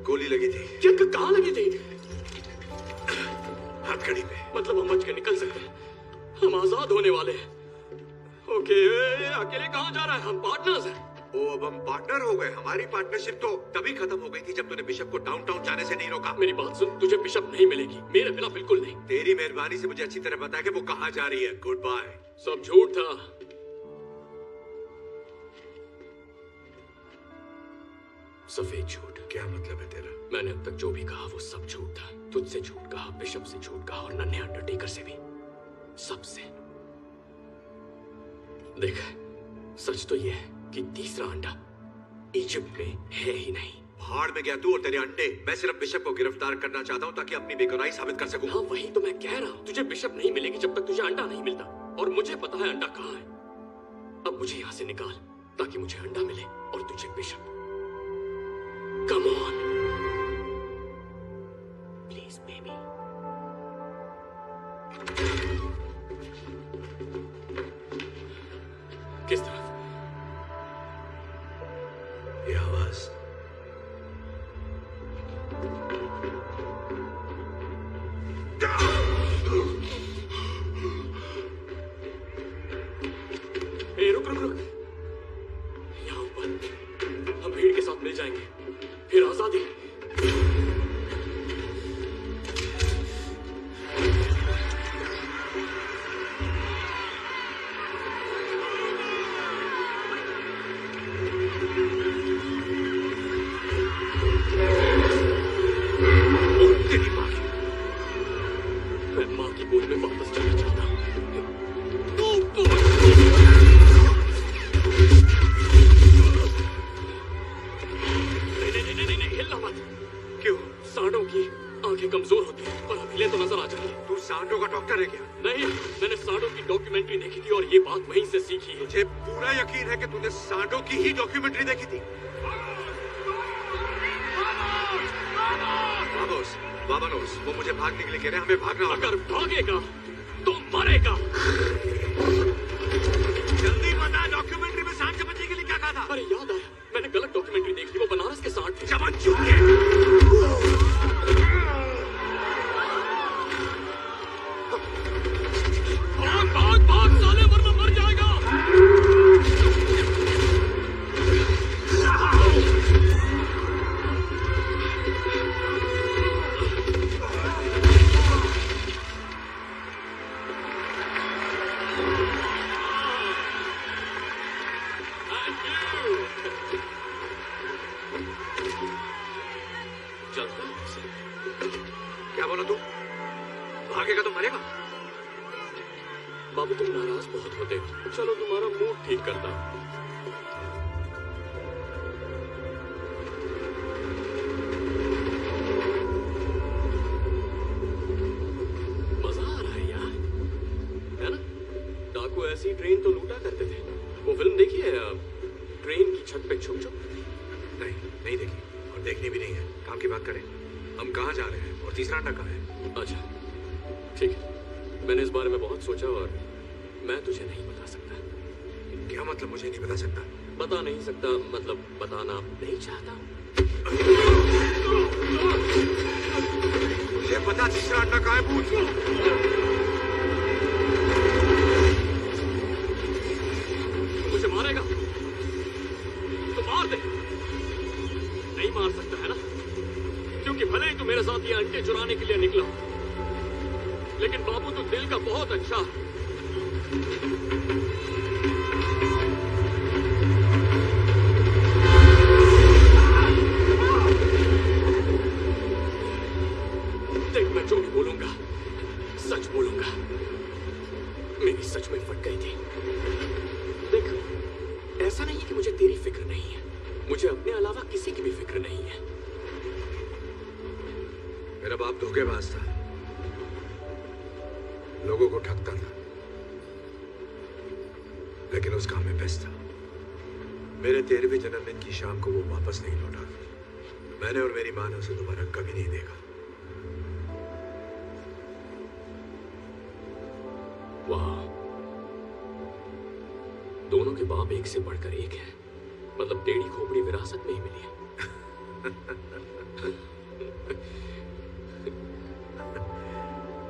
गोली लगी थी। क्या कहाँ लगी थी? हथकड़ी पे। मतलब हम बच के निकल सकते हैं, हम आजाद होने वाले हैं। ओके, अकेले कहाँ जा रहा है? हम पार्टनर्स हैं। ओ, अब हम पार्टनर हो गए। हमारी पार्टनरशिप तो तभी खत्म हो गई थी जब तूने बिशप को डाउनटाउन जाने से नहीं रोका। मेरी बात सुन, तुझे बिशप नहीं मिलेगी, मेरे बिना बिल्कुल नहीं। तेरी मेहरबानी से मुझे अच्छी तरह पता है कि वो कहाँ जा रही है। Goodbye. सब झूठ था। सफेद झूठ। क्या मतलब है तेरा? मैंने अब तक जो भी कहा वो सब झूठ था। तुझसे झूठ कहा, बिशप से झूठ कहा और नन्हे अंडरटेकर से भी, सबसे। देख, सच तो ये है कि तीसरा अंडा इजिप्ट में है ही नहीं। भाड़ में गया तू और तेरे अंडे। मैं सिर्फ बिशप को गिरफ्तार करना चाहता हूँ ताकि अपनी बेगुनाही साबित कर सकूं। हाँ, वही तो मैं कह रहा हूँ। तुझे बिशप नहीं मिलेगी जब तक तुझे अंडा नहीं मिलता, और मुझे पता है अंडा कहाँ है। अब मुझे यहाँ से निकाल ताकि मुझे अंडा मिले और तुझे bishop. Come on, please, baby. किस तरफ? ये आवाज। रुक। यहाँ ऊपर हम भीड़ के साथ मिल जाएंगे, फिर आजादी। मैं माँ की गोद में वापस जाना चाहता हूँ। सांडों की आंखें कमजोर होती हैं, पर हिले तो नजर आ जाएंगे। तू सांडों का डॉक्टर है क्या? नहीं, मैंने सांडों की डॉक्यूमेंट्री देखी थी और ये बात वहीं से सीखी है। मुझे पूरा यकीन है कि तूने सांडों की ही डॉक्यूमेंट्री देखी थी। वामोस, वो मुझे भागने के लिए कह रहे हैं। हमें भागना होगा। अगर भागेगा तो मरेगा। जल्दी बता, डॉक्यूमेंट्री में सांड से बचने के लिए क्या कहा था? अरे याद आया, मैंने गलत डॉक्यूमेंट्री देखी थी। वो बनारस के सांड थे। चमन चूके। भाग साले, वरना मर जाएगा। क्या बोला तू? भागेगा तो मरेगा? बाबू, तुम नाराज बहुत होते हो। चलो तुम्हारा मूड ठीक करता हूं। मजा आ रहा है यार, है ना? डाकू ऐसी ट्रेन तो लूटा करते थे। वो फिल्म देखी है, ट्रेन की छत पे छुप छुप? नहीं देखी, और देखनी भी नहीं है। काम की बात करें। हम कहाँ जा रहे हैं और तीसरा अंडा कहाँ है? अच्छा, ठीक है। मैंने इस बारे में बहुत सोचा और मैं तुझे नहीं बता सकता। क्या मतलब मुझे नहीं बता सकता? बता नहीं सकता मतलब बताना नहीं चाहता। मुझे पता तीसरा अंडा कहाँ है। पूछ। मुझे मारेगा तो मार दे। नहीं मार सकता है ना, क्योंकि भले ही तू मेरे साथ ये अंडे चुराने के लिए निकला, लेकिन बाबू तू दिल का बहुत अच्छा है। देख, मैं जो भी बोलूंगा सच बोलूंगा। मेरी सच में फट गई थी। देख, ऐसा नहीं कि मुझे तेरी फिक्र नहीं है, मुझे अपने अलावा किसी की भी फिक्र नहीं है। मेरा बाप धोखेबाज था, लोगों को ठगता था, लेकिन उस काम में बेस्ट था। मेरे 13वें जन्मदिन की शाम को वो वापस नहीं लौटा। मैंने और मेरी मां ने उसे दोबारा कभी नहीं देखा। वाह, दोनों के बाप एक से बढ़कर एक हैं। मतलब टेढ़ी खोपड़ी विरासत में ही मिली है।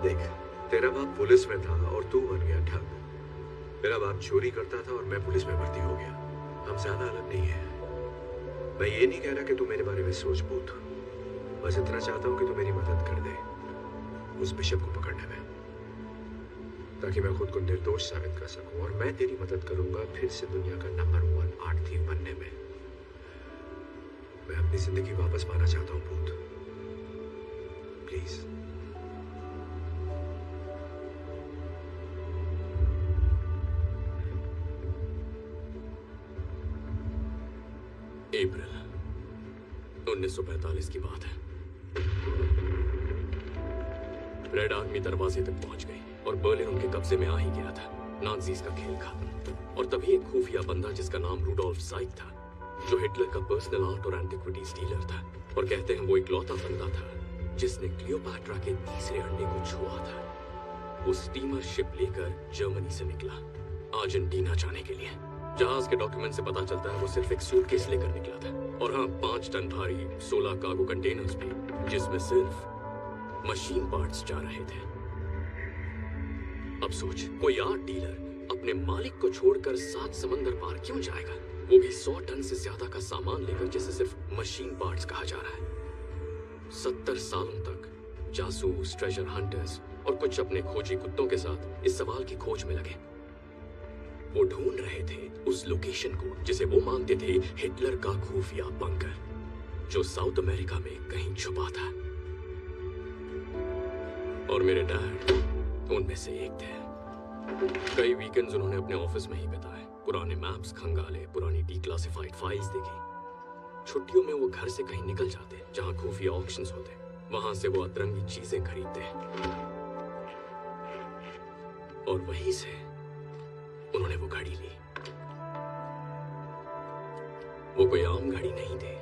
देख, तेरा बाप पुलिस में था और तू बन गया ठग। मेरा बाप चोरी करता था और मैं पुलिस में भर्ती हो गया। हम ज्यादा अलग नहीं है। मैं ये नहीं कह रहा कि तू मेरे बारे में सोच पूछ, बस इतना चाहता हूं कि तू मेरी मदद कर दे उस बिशप को पकड़ने में, ताकि मैं खुद को निर्दोष साबित कर सकूं। और मैं तेरी मदद करूंगा फिर से दुनिया का नंबर 1 आर्ट थीफ बनने में। मैं अपनी जिंदगी वापस पाना चाहता हूं भूत, प्लीज। अप्रैल 1945 की बात है। रेड आर्मी दरवाजे तक पहुंच गई और बर्लिन उनके कब्जे में आ ही गया था। नाज़ीज़ का खेल खत्म। और तभी एक खुफिया बंदा जिसका नाम रूडोल्फ ज़ाइक था, जो हिटलर का पर्सनल आर्ट और एंटिक्विटीज डीलर था, और कहते हैं वो इकलौता बंदा था जिसने क्लियोपैट्रा के तीसरे अंडे को छुआ था। वो स्टीमर शिप लेकर जर्मनी से निकला अर्जेंटीना जाने के लिए। जहाज के डॉक्यूमेंट से पता चलता है वो सिर्फ एक सूटकेस लेकर निकला था, और हाँ, 5 टन भारी 16 कार्गो कंटेनर्स भी, जिसमें सिर्फ मशीन पार्ट्स जा रहे थे। अब सोच, कोई आर्ट डीलर अपने मालिक को छोड़कर 7 समंदर पार क्यों जाएगा, वो भी 100 टन से ज्यादा का सामान लेकर, जिसे सिर्फ मशीन पार्ट्स कहा जा रहा है। 70 सालों तक जासूस, ट्रेजर हंटर्स और कुछ अपने खोजी कुत्तों के साथ इस सवाल की खोज में लगे। वो ढूंढ रहे थे उस लोकेशन को जिसे वो मानते थे हिटलर का खुफिया बंकर, जो साउथ अमेरिका में कहीं छुपा था। और मेरे डैड उनमें से एक थे। कई वीकेंड्स उन्होंने अपने ऑफिस में ही बिताए, पुराने मैप्स खंगाले, पुरानी डिक्लासिफाइड फाइल्स देखी। छुट्टियों में वो घर से कहीं निकल जाते जहां खुफिया ऑक्शंस होते। वहां से वो अतरंगी चीजें खरीदते और वहीं से उन्होंने वो घड़ी ली। वो कोई आम घड़ी नहीं थी,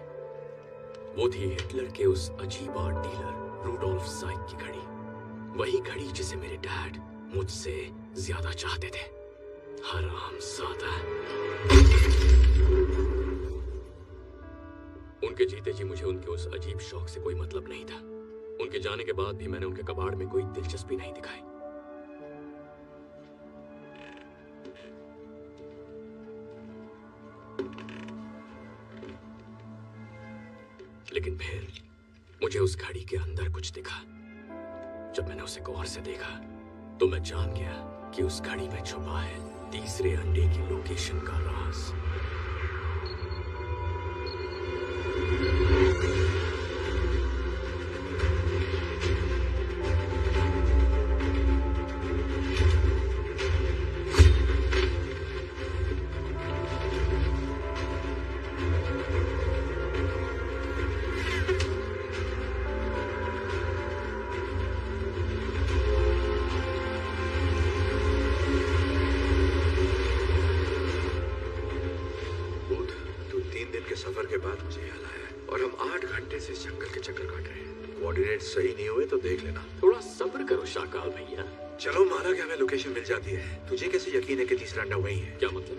वो थी हिटलर के उस अजीब आर्ट डीलर रूडोल्फ ज़ाइक की घड़ी। वही घड़ी जिसे मेरे डैड मुझसे ज्यादा चाहते थे। हरामज़ादा। उनके जीते जी मुझे उनके उस अजीब शौक से कोई मतलब नहीं था। उनके जाने के बाद भी मैंने उनके कबाड़ में कोई दिलचस्पी नहीं दिखाई। लेकिन फिर मुझे उस घड़ी के अंदर कुछ दिखा। जब मैंने उसे गौर से देखा तो मैं जान गया कि उस घड़ी में छुपा है तीसरे अंडे की लोकेशन का राज। सही नहीं हुए तो देख लेना। थोड़ा सब्र करो शाकाल भैया। चलो माना कि हमें लोकेशन मिल जाती है, तुझे कैसे यकीन है कि तीसरा अंडा वही है? क्या मतलब?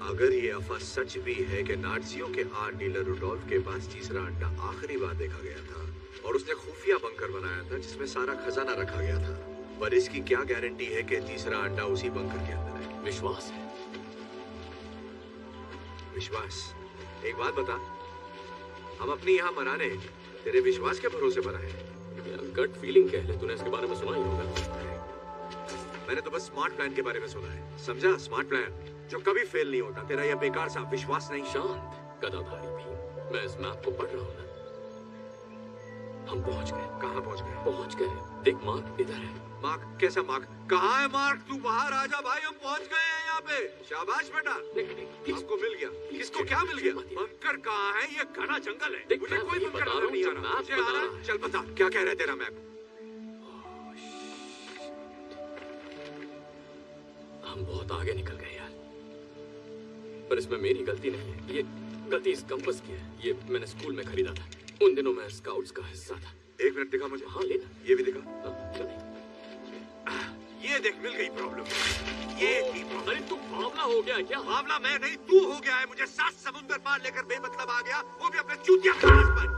अगर ये अफवाह सच भी है कि नाज़ियों के आर्ट डीलर रूडोल्फ के पास तीसरा अंडा आखिरी बार देखा गया था और उसने खुफिया बंकर बनाया था जिसमें सारा खजाना रखा गया था, पर इसकी क्या गारंटी है कि तीसरा अंडा उसी बंकर के अंदर है? विश्वास है। विश्वास? एक बात बता, हम अपनी यहाँ मनाने तेरे विश्वास के भरोसे पर आए? गट फीलिंग कह ले, तूने इसके बारे में सुना ही होगा। मैंने तो बस स्मार्ट प्लान के बारे में सुना है, समझा? स्मार्ट प्लान जो कभी फेल नहीं होता। तेरा यह बेकार सा विश्वास नहीं। शांत गदाधारी भी, मैं इस मैप को पढ़ रहा हूँ ना। हम पहुंच गए। कहाँ पहुंच गए? पहुंच गए। देख मार्क इधर है। मार्क? कैसा मार्क? कहाँ है मार्क? तू बाहर आ जा भाई, हम पहुंच गए हैं यहाँ पे। शाबाश बेटा, आपको मिल गया। किसको क्या मिल गया? बंकर कहाँ है? ये घना जंगल है। मुझे कोई बंकर नजर नहीं आ रहा। मुझे आ रहा है। चल बता, क्या कह रहे तेरा मैप? हम बहुत आगे निकल गए यार, पर इसमें मेरी गलती नहीं है। ये गलती इस कंपास की है। ये मैंने स्कूल में खरीदा था। उन दिनों मैं स्काउट्स का हिस्सा था। एक मिनट दिखा मुझे। हाँ लेना। ये भी दिखा। क्यों नहीं? ये देख, मिल गई प्रॉब्लम। ये थी प्रॉब्लम। अरे तू बावला हो गया क्या? बावला मैं नहीं, तू हो गया है। मुझे 7 समुंदर पार लेकर बेमतलब आ गया, वो भी अपने चूतिया क्लास पर।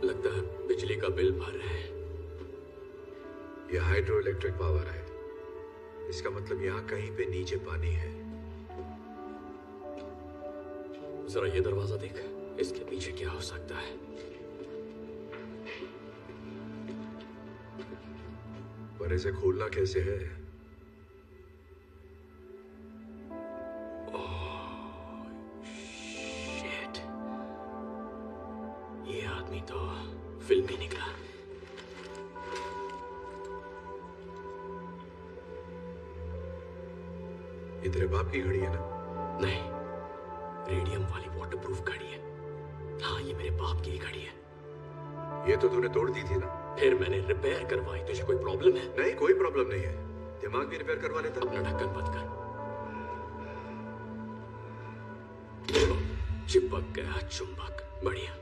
लगता है बिजली का बिल भर रहे हैं। ये हाइड्रो इलेक्ट्रिक पावर है। इसका मतलब यहाँ कहीं पे नीचे पानी है। जरा ये दरवाजा देख, इसके पीछे क्या हो सकता है? पर इसे खोलना कैसे है? शिट, ये आदमी तो फिल्मी निकला। ये तेरे बाप की घड़ी है ना? नहीं, रेडियम वाली वाटरप्रूफ घड़ी है। हाँ, ये मेरे बाप की ही घड़ी है। ये तो तूने तोड़ दी थी ना? फिर मैंने रिपेयर करवाई। तुझे कोई प्रॉब्लम है? नहीं, कोई प्रॉब्लम नहीं है। दिमाग भी रिपेयर करवा लेता। अपना ढक्कन बंद कर। चिपक गया चुंबक। बढ़िया।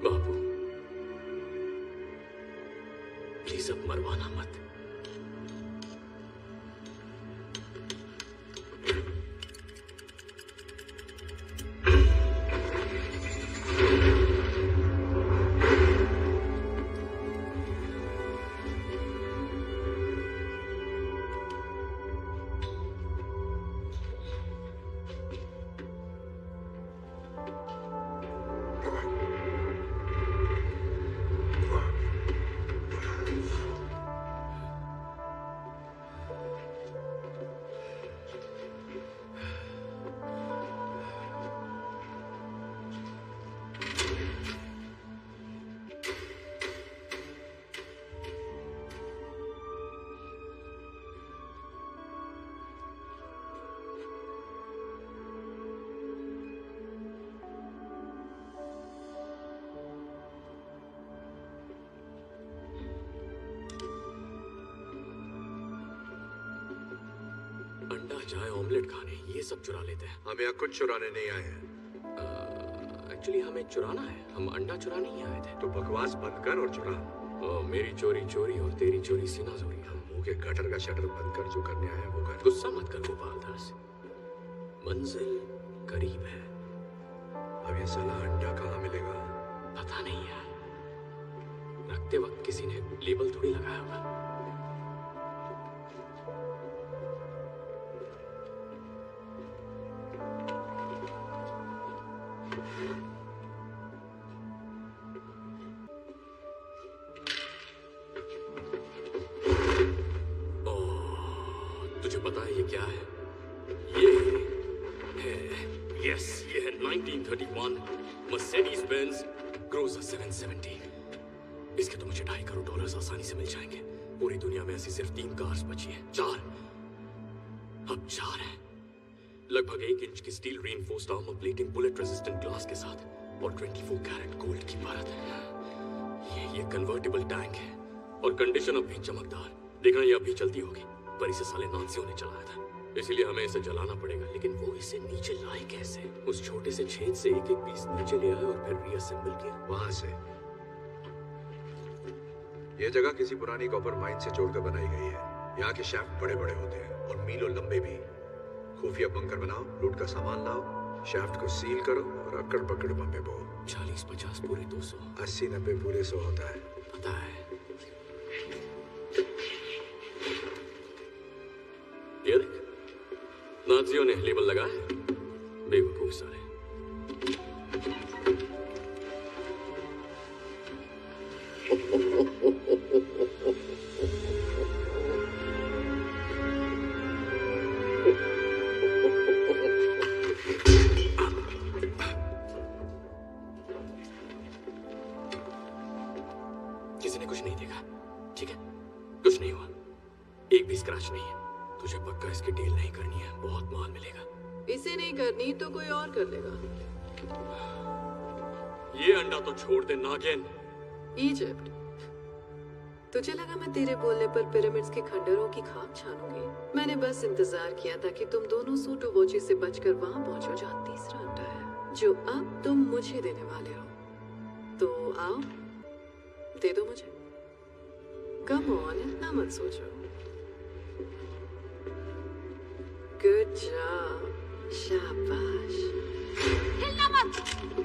बाबू, प्लीज अब मरवाना मत। अंडा चाय ऑमलेट खाने ये सब चुरा लेते हैं। हम यहाँ कुछ चुराने नहीं आए हैं। एक्चुअली हमें चुराना है। हम अंडा चुराने ही आए थे। तो बकवास बंद कर और चुरा। मेरी चोरी चोरी और तेरी चोरी सीना चोरी। हम मुंह के गटर का शटर बंद कर, जो करने आए हैं वो कर। गुस्सा मत कर गोपाल दास, मंजिल करीब है। अब ये साला अंडा कहाँ मिलेगा? पता नहीं यार, रखते वक्त किसी ने लेबल थोड़ी लगाया होगा। मुझे पता है ये क्या है। ये है, यस, ये है 1931 मर्सिडीज बेंज क्रूजर 770। इसके तो मुझे $2.5 करोड़ आसानी से मिल जाएंगे। पूरी दुनिया में ऐसी सिर्फ 3 कार्स बची हैं। 4, अब 4 हैं। लगभग 1 इंच की steel reinforced armour plating, bullet resistant glass के साथ और 24 कैरेट गोल्ड की परत है। ये कन्वर्टेबल टैंक है और कंडीशन अब भी चमकदार। देखना ये अब भी चलती होगी, पर इसे साले नाज़ियों ने चलाया था, इसीलिए हमें इसे जलाना पड़ेगा। लेकिन वो इसे नीचे लाए कैसे? उस छोटे से छेद से एक पीस नीचे ले आए और फिर रीअसेंबल किया। वहां से यह जगह किसी पुरानी कॉपर माइन से जोड़कर बनाई गई है। यहाँ के शाफ्ट बड़े बड़े होते हैं और मीलों लंबे भी। खुफिया बंकर बनाओ, लूट का सामान लाओ, शाफ्ट को सील करो और अकड़ पकड़ बम्बे बो। 40-50 पूरे 200, 80-90 पूरे 100 होता है। पता है। ये देख, नाज़ियों ने लेबल लगाया। बेवकूफ सारे। किसी ने कुछ नहीं देखा, ठीक है? कुछ नहीं हुआ, एक भी स्क्रैच नहीं है। तुझे पक्का इसकी डील नहीं करनी है, बहुत माल मिलेगा। इसे नहीं करनी तो कोई और कर लेगा। ये अंडा तो छोड़ दे नागिन। इजिप्ट, तुझे लगा मैं तेरे बोलने पर पिरामिड्स के खंडरों की खाक छानूंगी? मैंने बस इंतजार किया था कि तुम दोनों सूटो वोची से बचकर वहां पहुंचो जहां तीसरा अंडा है, जो अब तुम मुझे देने वाले हो। तो आओ, दे दो मुझे। कम ऑन, इतना मत सोचो। गुड जॉब, शाबाश। हिलना मत,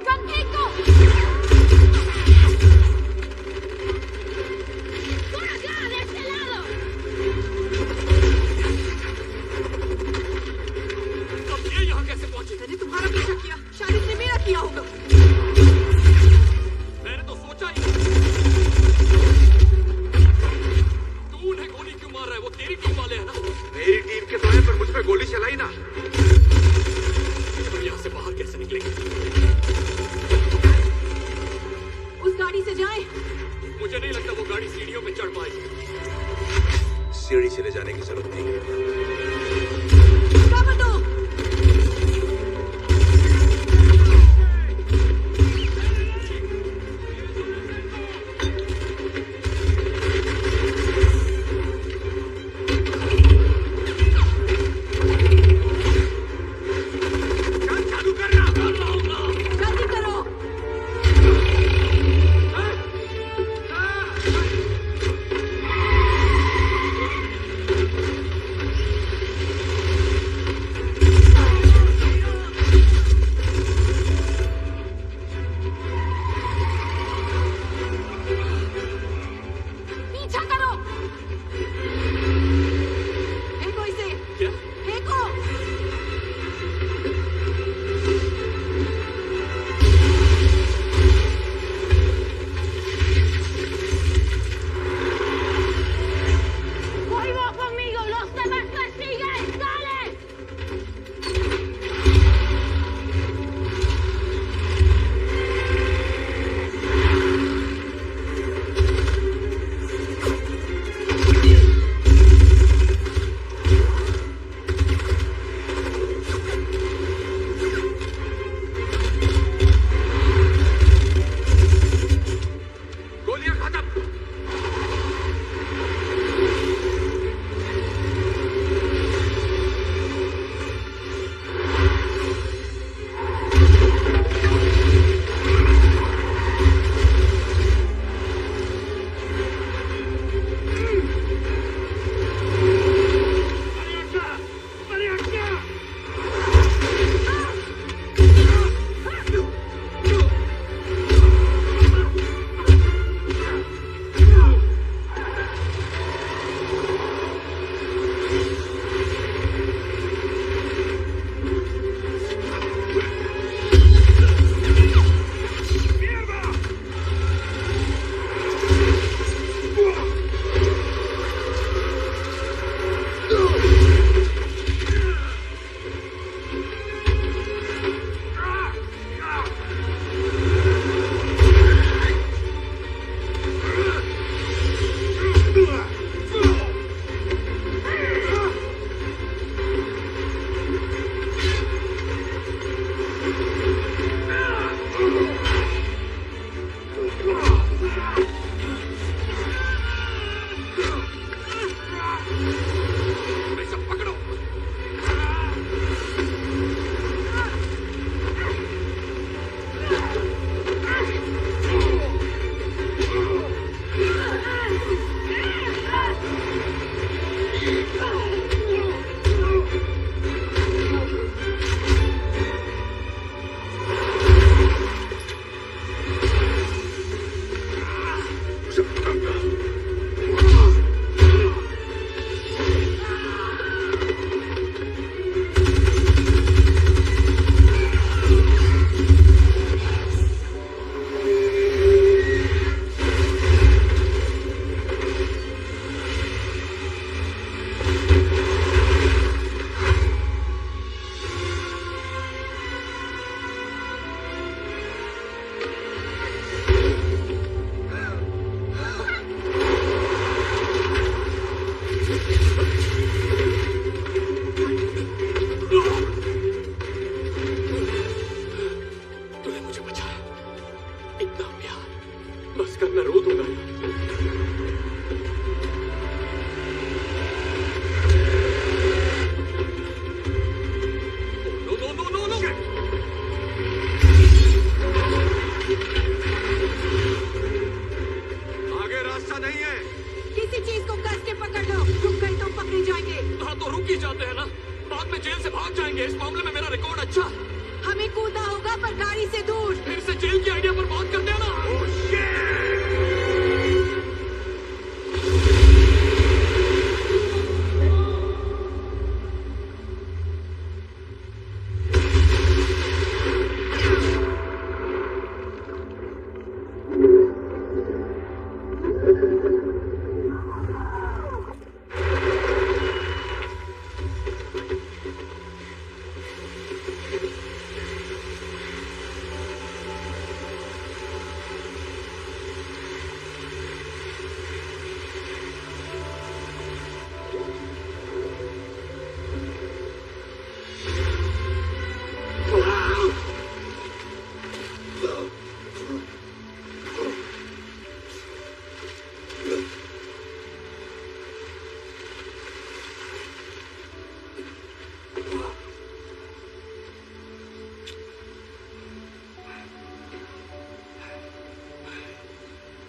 गन फेंक दो। Por acá, de este lado. अब ये यहाँ कैसे पहुंचे? मैंने तुम्हारा पीछा किया, शायद इसने मेरा किया होगा। मैंने तो सोचा ही। तू उन्हें गोली क्यों मार रहा है? वो तेरी टीम वाले हैं ना? मेरी टीम के तो है, पर मुझ पे गोली चलाई ना। हम यहाँ से बाहर कैसे निकलेंगे? उस गाड़ी से जाएं। मुझे नहीं लगता वो गाड़ी सीढ़ियों पे चढ़ पाएगी। सीढ़ी से ले जाने की जरूरत नहीं है। कवर दो। बच जाएंगे। इस मामले में मेरा रिकॉर्ड अच्छा है। हमें कूदना होगा पर गाड़ी से दूर। फिर से जेल की आइडिया पर बात करते हैं ना।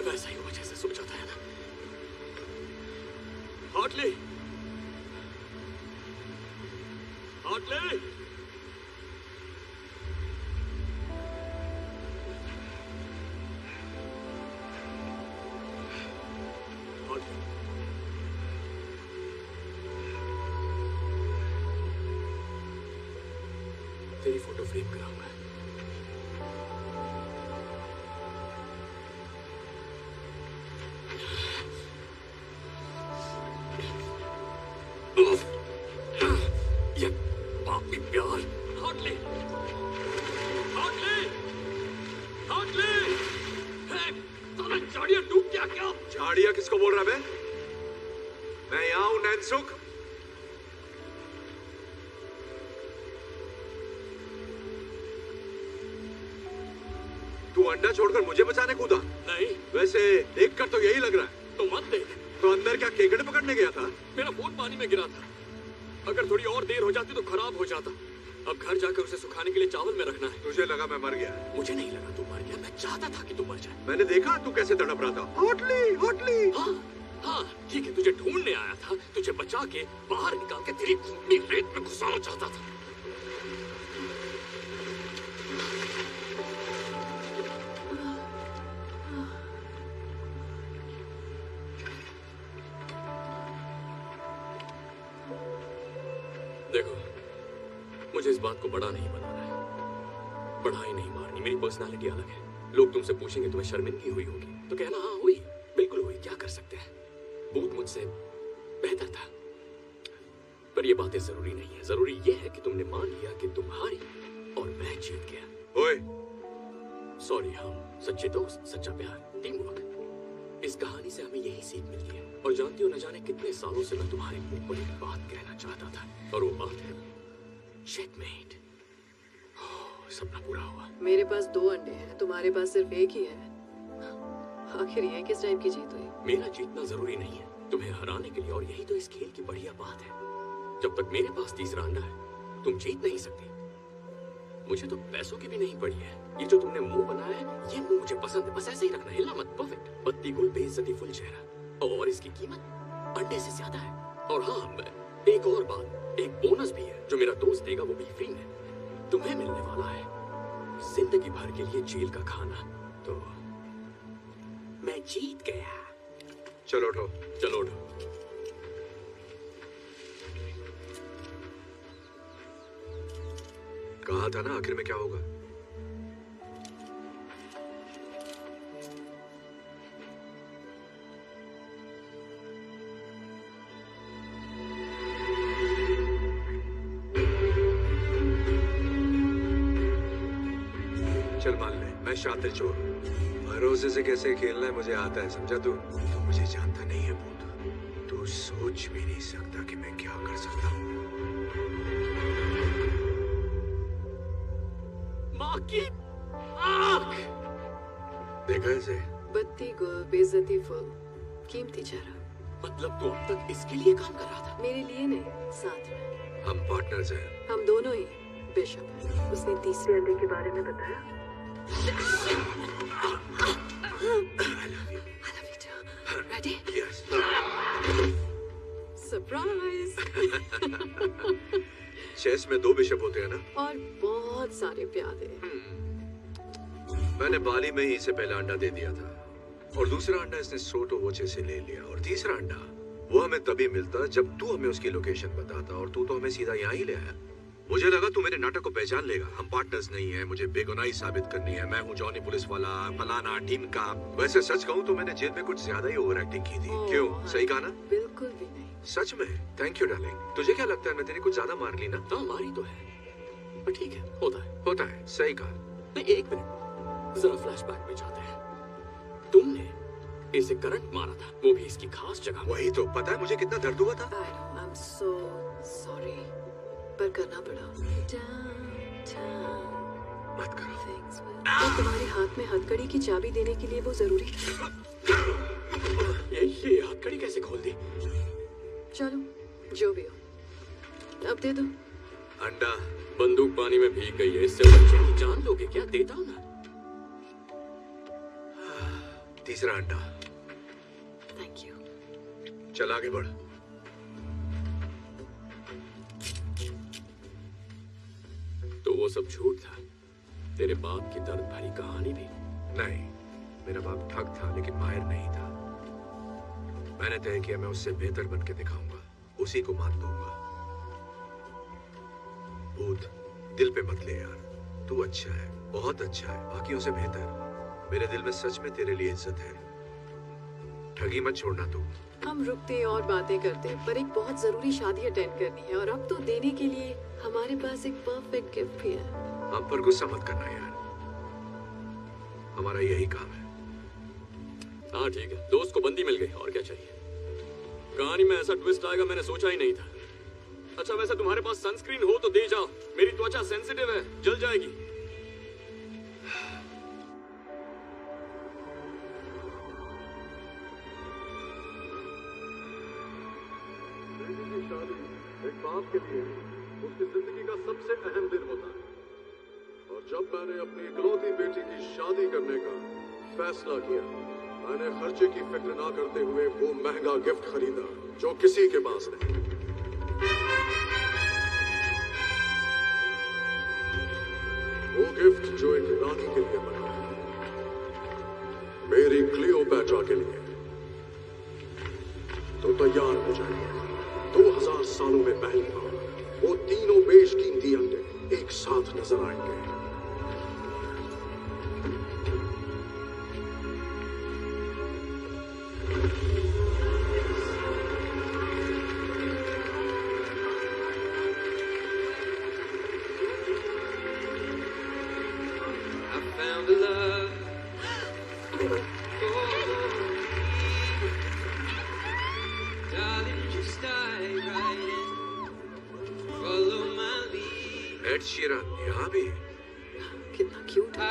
वैसा ही हुआ जैसे सोचा था ना। हार्टली, हार्टली, तेरी फोटो फ्रेम कराऊंगा। ये पापी प्यार। हार्टली, हार्टली, हार्टली, तूने झाड़ियां डूब गया क्या? झाड़ियां किसको बोल रहा है? मैं यहाँ हूँ नैनसुख। तू अंडा छोड़कर मुझे बचाने कूदा? नहीं। वैसे देखकर तो यही लग रहा है। तो मत देख। तो अंदर क्या केकड़े पकड़ने गया था? मेरा फोन पानी में गिरा था। अगर थोड़ी और देर हो जाती तो खराब हो जाता। अब घर जाकर उसे सुखाने के लिए चावल में रखना है। तुझे लगा मैं मर गया? मुझे नहीं लगा तू मर गया। मैं चाहता था कि तू मर जाए। मैंने देखा तू कैसे तड़प रहा था। Hartley, Hartley. हाँ हाँ ठीक है, तुझे ढूंढने आया था। तुझे बचा के बाहर निकाल के तेरी खूनी रेत में घुसाना चाहता था। देखो, मुझे इस बात को बड़ा नहीं बनाना है। बढ़ाई नहीं मारनी। मेरी पर्सनालिटी अलग है। लोग तुमसे पूछेंगे तुम्हें शर्मिंदगी हुई होगी तो कहना हाँ हुई, बिल्कुल हुई। क्या कर सकते हैं, भूत मुझसे बेहतर था। पर ये बातें जरूरी नहीं है। जरूरी ये है कि तुमने मान लिया कि तुम हारी और मैं जीत गया। ओए, सॉरी। हम सच्चे दोस्त, सच्चा प्यार, टीम वर्क। इस कहानी से हमें यही सीख मिलती है। और जानती हो, न जाने कितने सालों से मैं तुम्हारे मुंह पर एक बात कहना चाहता था, और वो बात है चेकमेट। सपना पूरा हुआ। मेरे पास 2 अंडे हैं, तुम्हारे पास सिर्फ एक ही है। आखिर ये किस टाइप की जीत हुई? मेरा जीतना जरूरी नहीं है तुम्हें हराने के लिए, और यही तो इस खेल की बढ़िया बात है। जब तक मेरे पास तीसरा अंडा है तुम जीत नहीं सकती। मुझे तो पैसों की भी नहीं पड़ी है। ये जो तुमने मुंह बनाया है, ये मुंह मुझे पसंद है। बस ऐसे ही रखना, हिलना मत। परफेक्ट। पत्ती गुल, बेइज्जती फुल चेहरा, और इसकी कीमत अंडे से ज्यादा है। और हाँ, एक और बात, एक बोनस भी है जो मेरा दोस्त देगा, वो भी फ्री में तुम्हें मिलने वाला है। जिंदगी भर के लिए जेल का खाना। तो मैं जीत गया। चलो उठो। चलो उठो। कहा था ना आखिर में क्या होगा। चल मान ले, मैं शातिर चोर हूँ। भरोसे से कैसे खेलना है मुझे आता है, समझा तू? तो मुझे जानता नहीं है भूत। तू सोच भी नहीं सकता कि मैं क्या कर सकता हूँ। माँ की आँख। देखा इसे? बत्ती गुल, बेइज्जती फुल, कीमती चेहरा। मतलब तू अब तक इसके लिए काम कर रहा था? मेरे लिए नहीं, साथ में। हम पार्टनर्स हैं। हम दोनों ही बिशप। उसने तीसरे अंडे के बारे में बताया। I love you. I love you too. Ready? Yes. Surprise! Chess में 2 बिशप होते हैं ना? और बहुत सारे प्यादे। मैंने बाली में ही इसे पहला अंडा दे दिया था और दूसरा अंडा इसने सोटोवोचे से ले लिया और तीसरा अंडा वो हमें तभी मिलता जब तू हमें उसकी लोकेशन बताता और तू तो हमें सीधा यहाँ ही ले आया। मुझे लगा तू मेरे नाटक को पहचान लेगा। हम पार्टनर्स नहीं है, मुझे बेगुनाही साबित करनी है, मैं हूँ जॉनी पुलिस वाला, फलाना टीम का। वैसे सच कहूँ तो मैंने जेल में कुछ ज्यादा ही ओवर एक्टिंग की थी। क्यों, सही कहा ना? बिल्कुल भी नहीं। सच में? Thank you darling. तुझे क्या लगता है मैं तेरी कुछ ज्यादा मार ली ना? हाँ मारी तो है, पर ठीक है, होता है। सही कहा। नहीं, एक मिनट, जरा फ्लैशबैक में जाते हैं। तुमने इसे करंट मारा था, वो भी इसकी खास जगह। वही तो, पता है मुझे कितना दर्द हुआ था? I'm so sorry, पर करना पड़ा। मत करो। तो तुम्हारे हाथ में हथकड़ी की चाबी देने के लिए वो जरूरी था। ये हथकड़ी कैसे खोल दी? चलो जो भी हो, अब दे दो अंडा। बंदूक पानी में भीग गई है, इससे बच्चे की जान लोगे क्या? देता हूं ना। तीसरा अंडा। Thank you. चल आगे बढ़। तो वो सब झूठ था? तेरे बाप की दर्द भरी कहानी भी? नहीं, मेरा बाप ठग था लेकिन माहिर नहीं था। मैंने तय किया मैं उससे बेहतर बन के दिखाऊंगा, उसी को मात दूंगा। भूत, दिल पे मत ले यार, तू अच्छा है, बहुत अच्छा है, बाकियों से बेहतर। मेरे दिल में सच में तेरे लिए इज्जत है। ठगी मत छोड़ना तू। हम रुकते और बातें करते, पर एक बहुत जरूरी शादी अटेंड करनी है और अब तो देने के लिए हमारे पास एक परफेक्ट गिफ्ट भी है। हम पर गुस्सा मत करना यार, हमारा यही काम है। हाँ ठीक है, दोस्त को बंदी मिल गई, और क्या चाहिए? कहानी में ऐसा ट्विस्ट आएगा मैंने सोचा ही नहीं था। अच्छा वैसे तुम्हारे पास सनस्क्रीन हो तो दे जाओ, मेरी त्वचा सेंसिटिव है, जल जाएगी। एक बाप के लिए उसकी जिंदगी का सबसे अहम दिन होता है और जब मैंने अपनी इकलौती बेटी की शादी करने का फैसला किया, मैंने खर्चे की फिक्र ना करते हुए वो महंगा गिफ्ट खरीदा जो किसी के पास नहीं। वो गिफ्ट जो एक रानी के लिए बना, मेरी क्लियोपैट्रा के लिए। तो तैयार हो जाइए, 2000 सालों में पहली बार वो तीनों बेशकीमती अंडे एक साथ नजर आएंगे। एड शीरन यहाँ भी? कितना क्यूट है।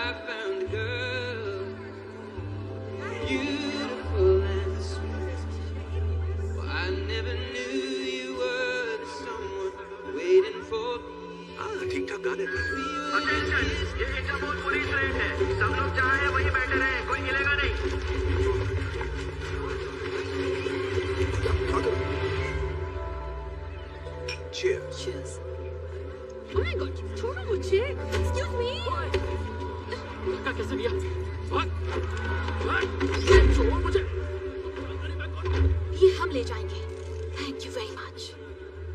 ठीक ठाक गाने। ये जम्मू पुलिस रेड है, सब लोग जहाँ हैं वहीं बैठे रहे, कोई हिलेगा नहीं। Cheers. Cheers. Oh my God, छोड़ो मुझे। Excuse me. धक्का कैसे दिया? छोड़ मुझे। ये हम ले जाएंगे। Thank you very much.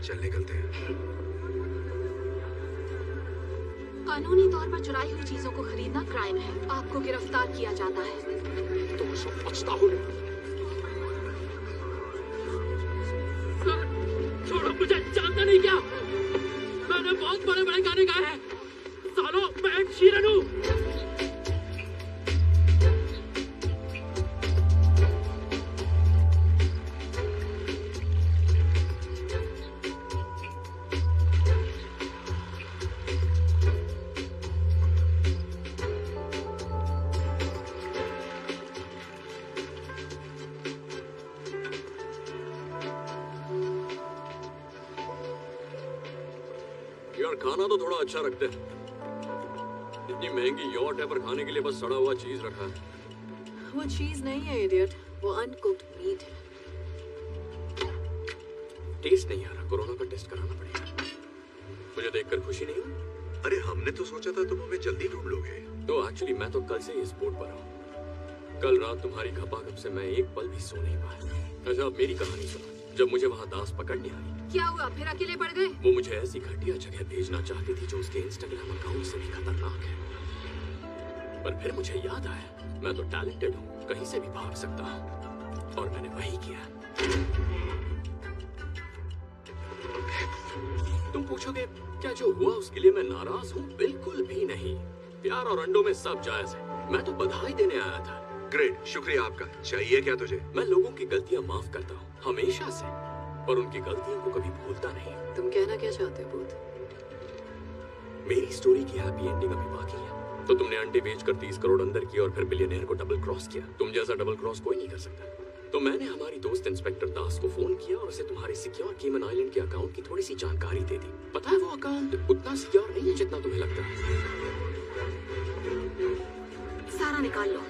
चल निकलते हैं। कानूनी तौर पर चुराई हुई चीजों को खरीदना क्राइम है, आपको गिरफ्तार किया जाता है। तो सब बचता हूँ। छोड़ो मुझे, जानता नहीं क्या? मैंने बहुत बड़े गाने गाए हैं। सालों मैं एक शीरन हूँ। यार खाना तो थोड़ा अच्छा रखते हैं। इतनी महंगी यॉट है पर खाने के लिए बस सड़ा हुआ चीज रखा है। वो चीज नहीं है इडियट, वो अनकुक्ड मीट है। टेस्ट नहीं आ रहा, कोरोना का टेस्ट कराना पड़ेगा। मुझे मुझे देखकर खुशी नहीं हुई? अरे हमने तो सोचा था तुम हमें जल्दी ढूंढ लोगे। तो एक्चुअली मैं तो कल से इस बोर्ड पर हूँ। कल रात तुम्हारी खपाखप से मैं एक पल भी सो नहीं पाया। अच्छा, अब मेरी कहानी सुनो। जब मुझे वहाँ दास पकड़ने आई, क्या हुआ? फिर अकेले पड़ गए? वो मुझे ऐसी घटिया जगह भेजना चाहती थी जो उसके इंस्टाग्राम अकाउंट से भी खतरनाक है। पर फिर मुझे याद आया, मैं तो टैलेंटेड हूँ, कहीं से भी भाग सकता हूँ, और मैंने वही किया। तुम पूछोगे क्या जो हुआ उसके लिए मैं नाराज हूँ? बिल्कुल भी नहीं। प्यार और अंडों में सब जायज है। मैं तो बधाई देने आया था। ग्रेट, शुक्रिया आपका। चाहिए क्या तुझे? मैं लोगों की गलतियाँ माफ करता हूँ, हमेशा से, पर उनकी गलतियों को कभी भूलता नहीं। तुम कहना क्या चाहते हो भूत? मेरी स्टोरी की हैप्पी एंडिंग अभी बाकी है। तो तुमने अंडे बेचकर 30 करोड़ अंदर किया और फिर बिलियनेयर को डबल क्रॉस किया। तुम जैसा डबल क्रॉस कोई नहीं कर सकता। तो मैंने हमारी दोस्त इंस्पेक्टर दास को फोन किया और उसे तुम्हारे सिक्योर केमन आइलैंड के अकाउंट की थोड़ी सी जानकारी दे दी। पता है वो अकाउंट उतना सिक्योर नहीं है जितना तुम्हें लगता है। सारा निकाल लो।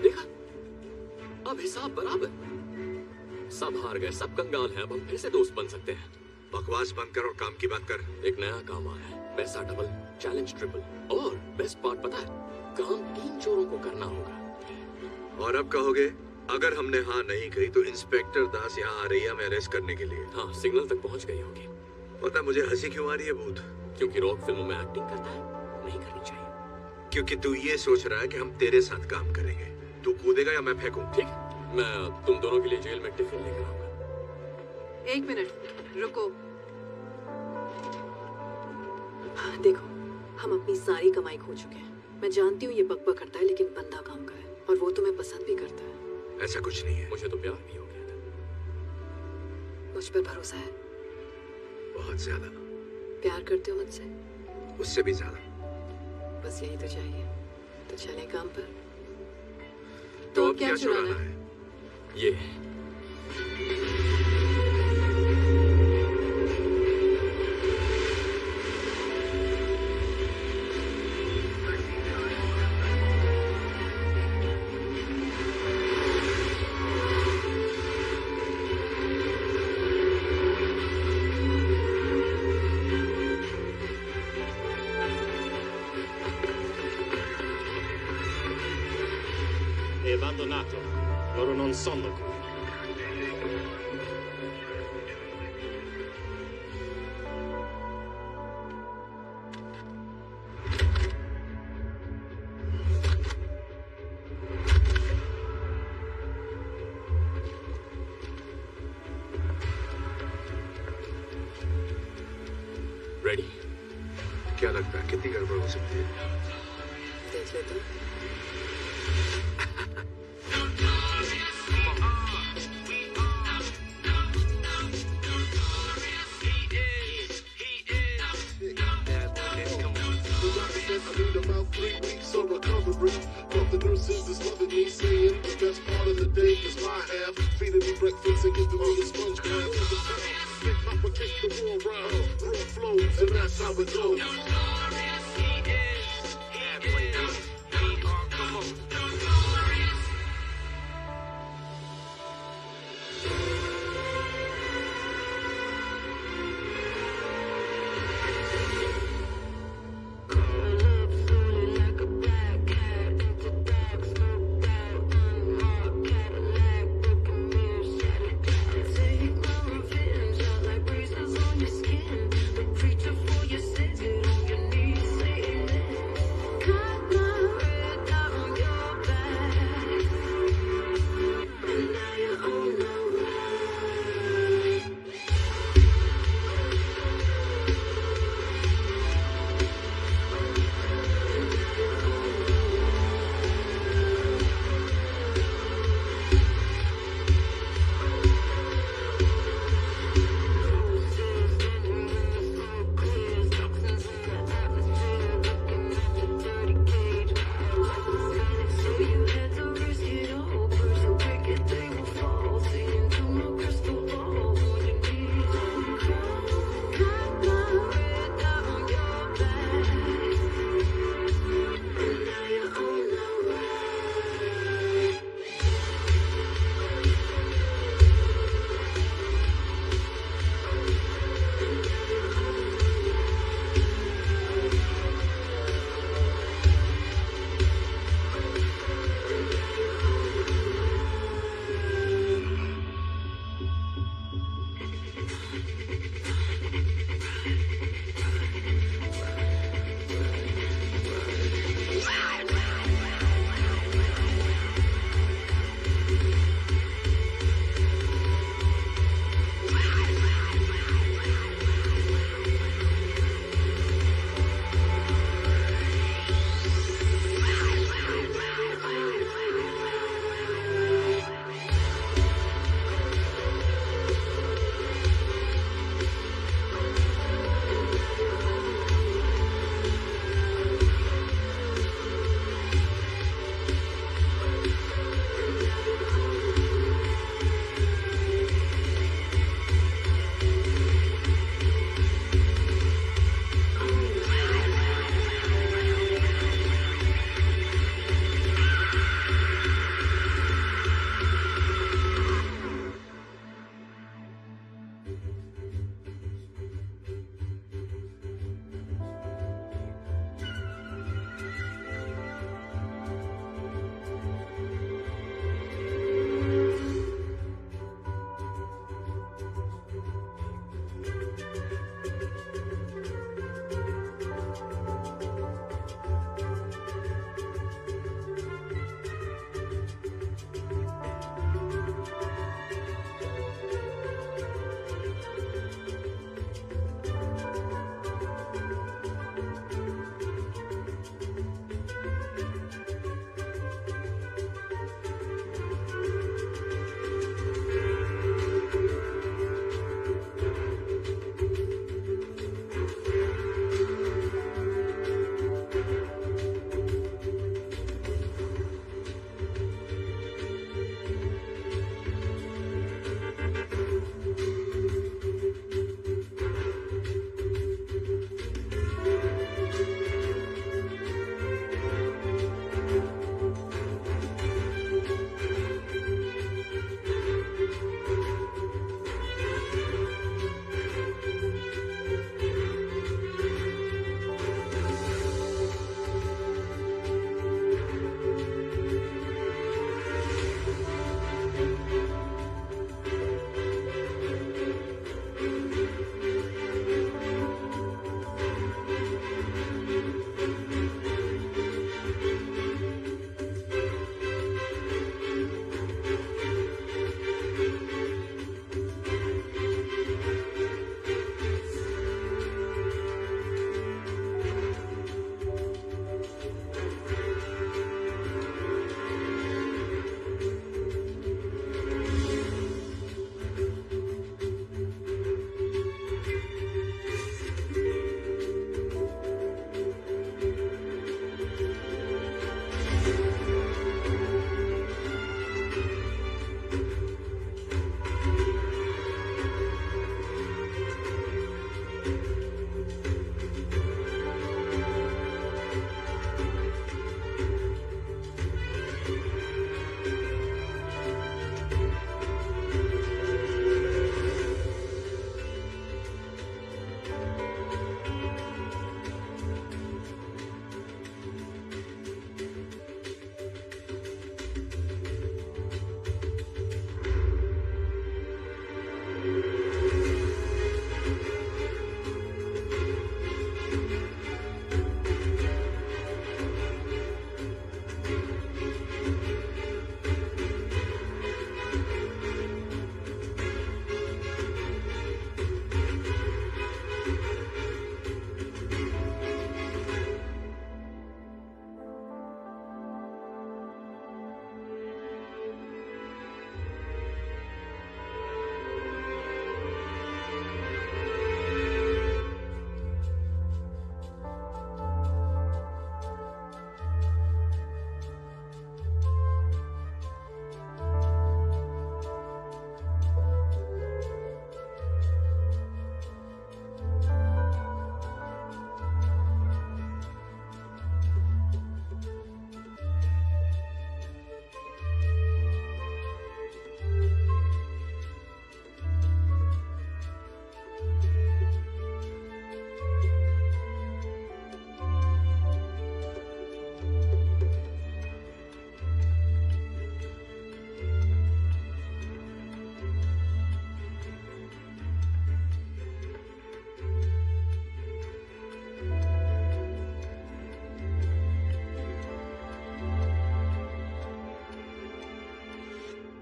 देखा, अब हिसाब बराबर। सब हार गए, सब कंगाल हैं। अब हम फिर से दोस्त बन सकते हैं। बकवास बंद कर और काम की बात कर। एक नया काम आया है, पैसा डबल, चैलेंज ट्रिपल, और बेस्ट पार्ट पता है, काम 3 चोरों को करना होगा। और अब कहोगे अगर हमने हाँ नहीं कही तो इंस्पेक्टर दास यहाँ आ रही है हमें अरेस्ट करने के लिए। हाँ, सिग्नल तक पहुँच गई होगी। पता मुझे हंसी क्यों आ रही है भूत? क्योंकि रॉक फिल्मों में एक्टिंग करता है, नहीं करनी चाहिए। क्योंकि तू ये सोच रहा है कि हम तेरे साथ काम करेंगे। तू कूदेगा या मैं फेंकूं? ठीक, मैं तुम दोनों के लिए जेल में टिफिन लेकर आऊंगा। 1 मिनट रुको। हाँ, देखो, हम अपनी सारी कमाई खो चुके हैं। मैं जानती हूँ ये बकबक करता है, लेकिन बंदा काम का है और वो तुम्हें पसंद भी करता है। ऐसा कुछ नहीं है। मुझे तो प्यार भी हो गया था। मुझ पर भरोसा है? बहुत ज्यादा। प्यार करते हो मुझसे? उससे भी ज्यादा। बस यही तो चाहिए। तो चले काम पर। तो अब क्या चुराना है? ये È abbandonato. Loro non sono qui. Ready? क्या लगता है कितनी गड़बड़ हो सकती है? देख लेते। But the nurses is loving me, saying the best part of the day is my half. Feeding me breakfast and giving me a sponge bath. They complicate the war round, raw flows, and that's how it goes. Preacher for your sins, you know you're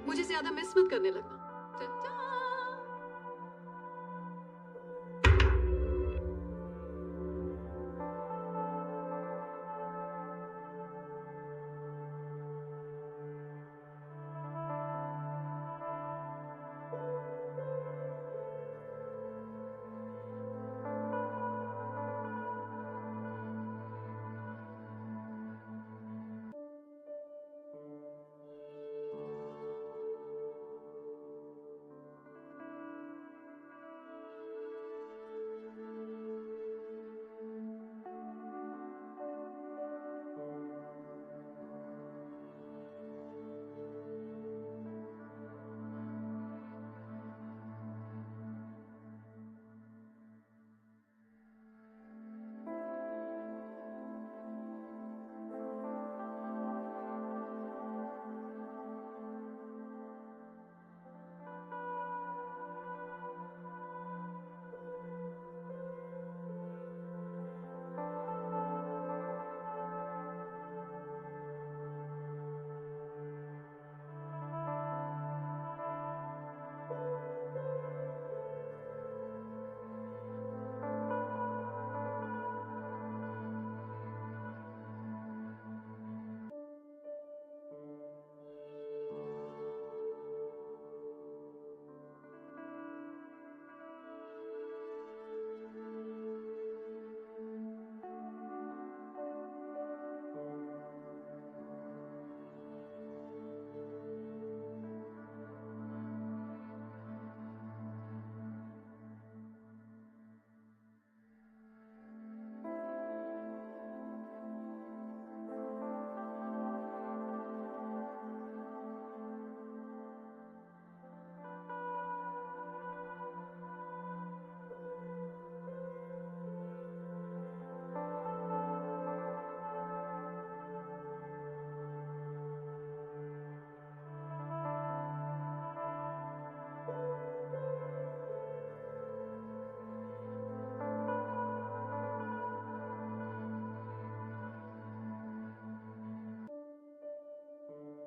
मुझे ज्यादा miss मत करने लगना।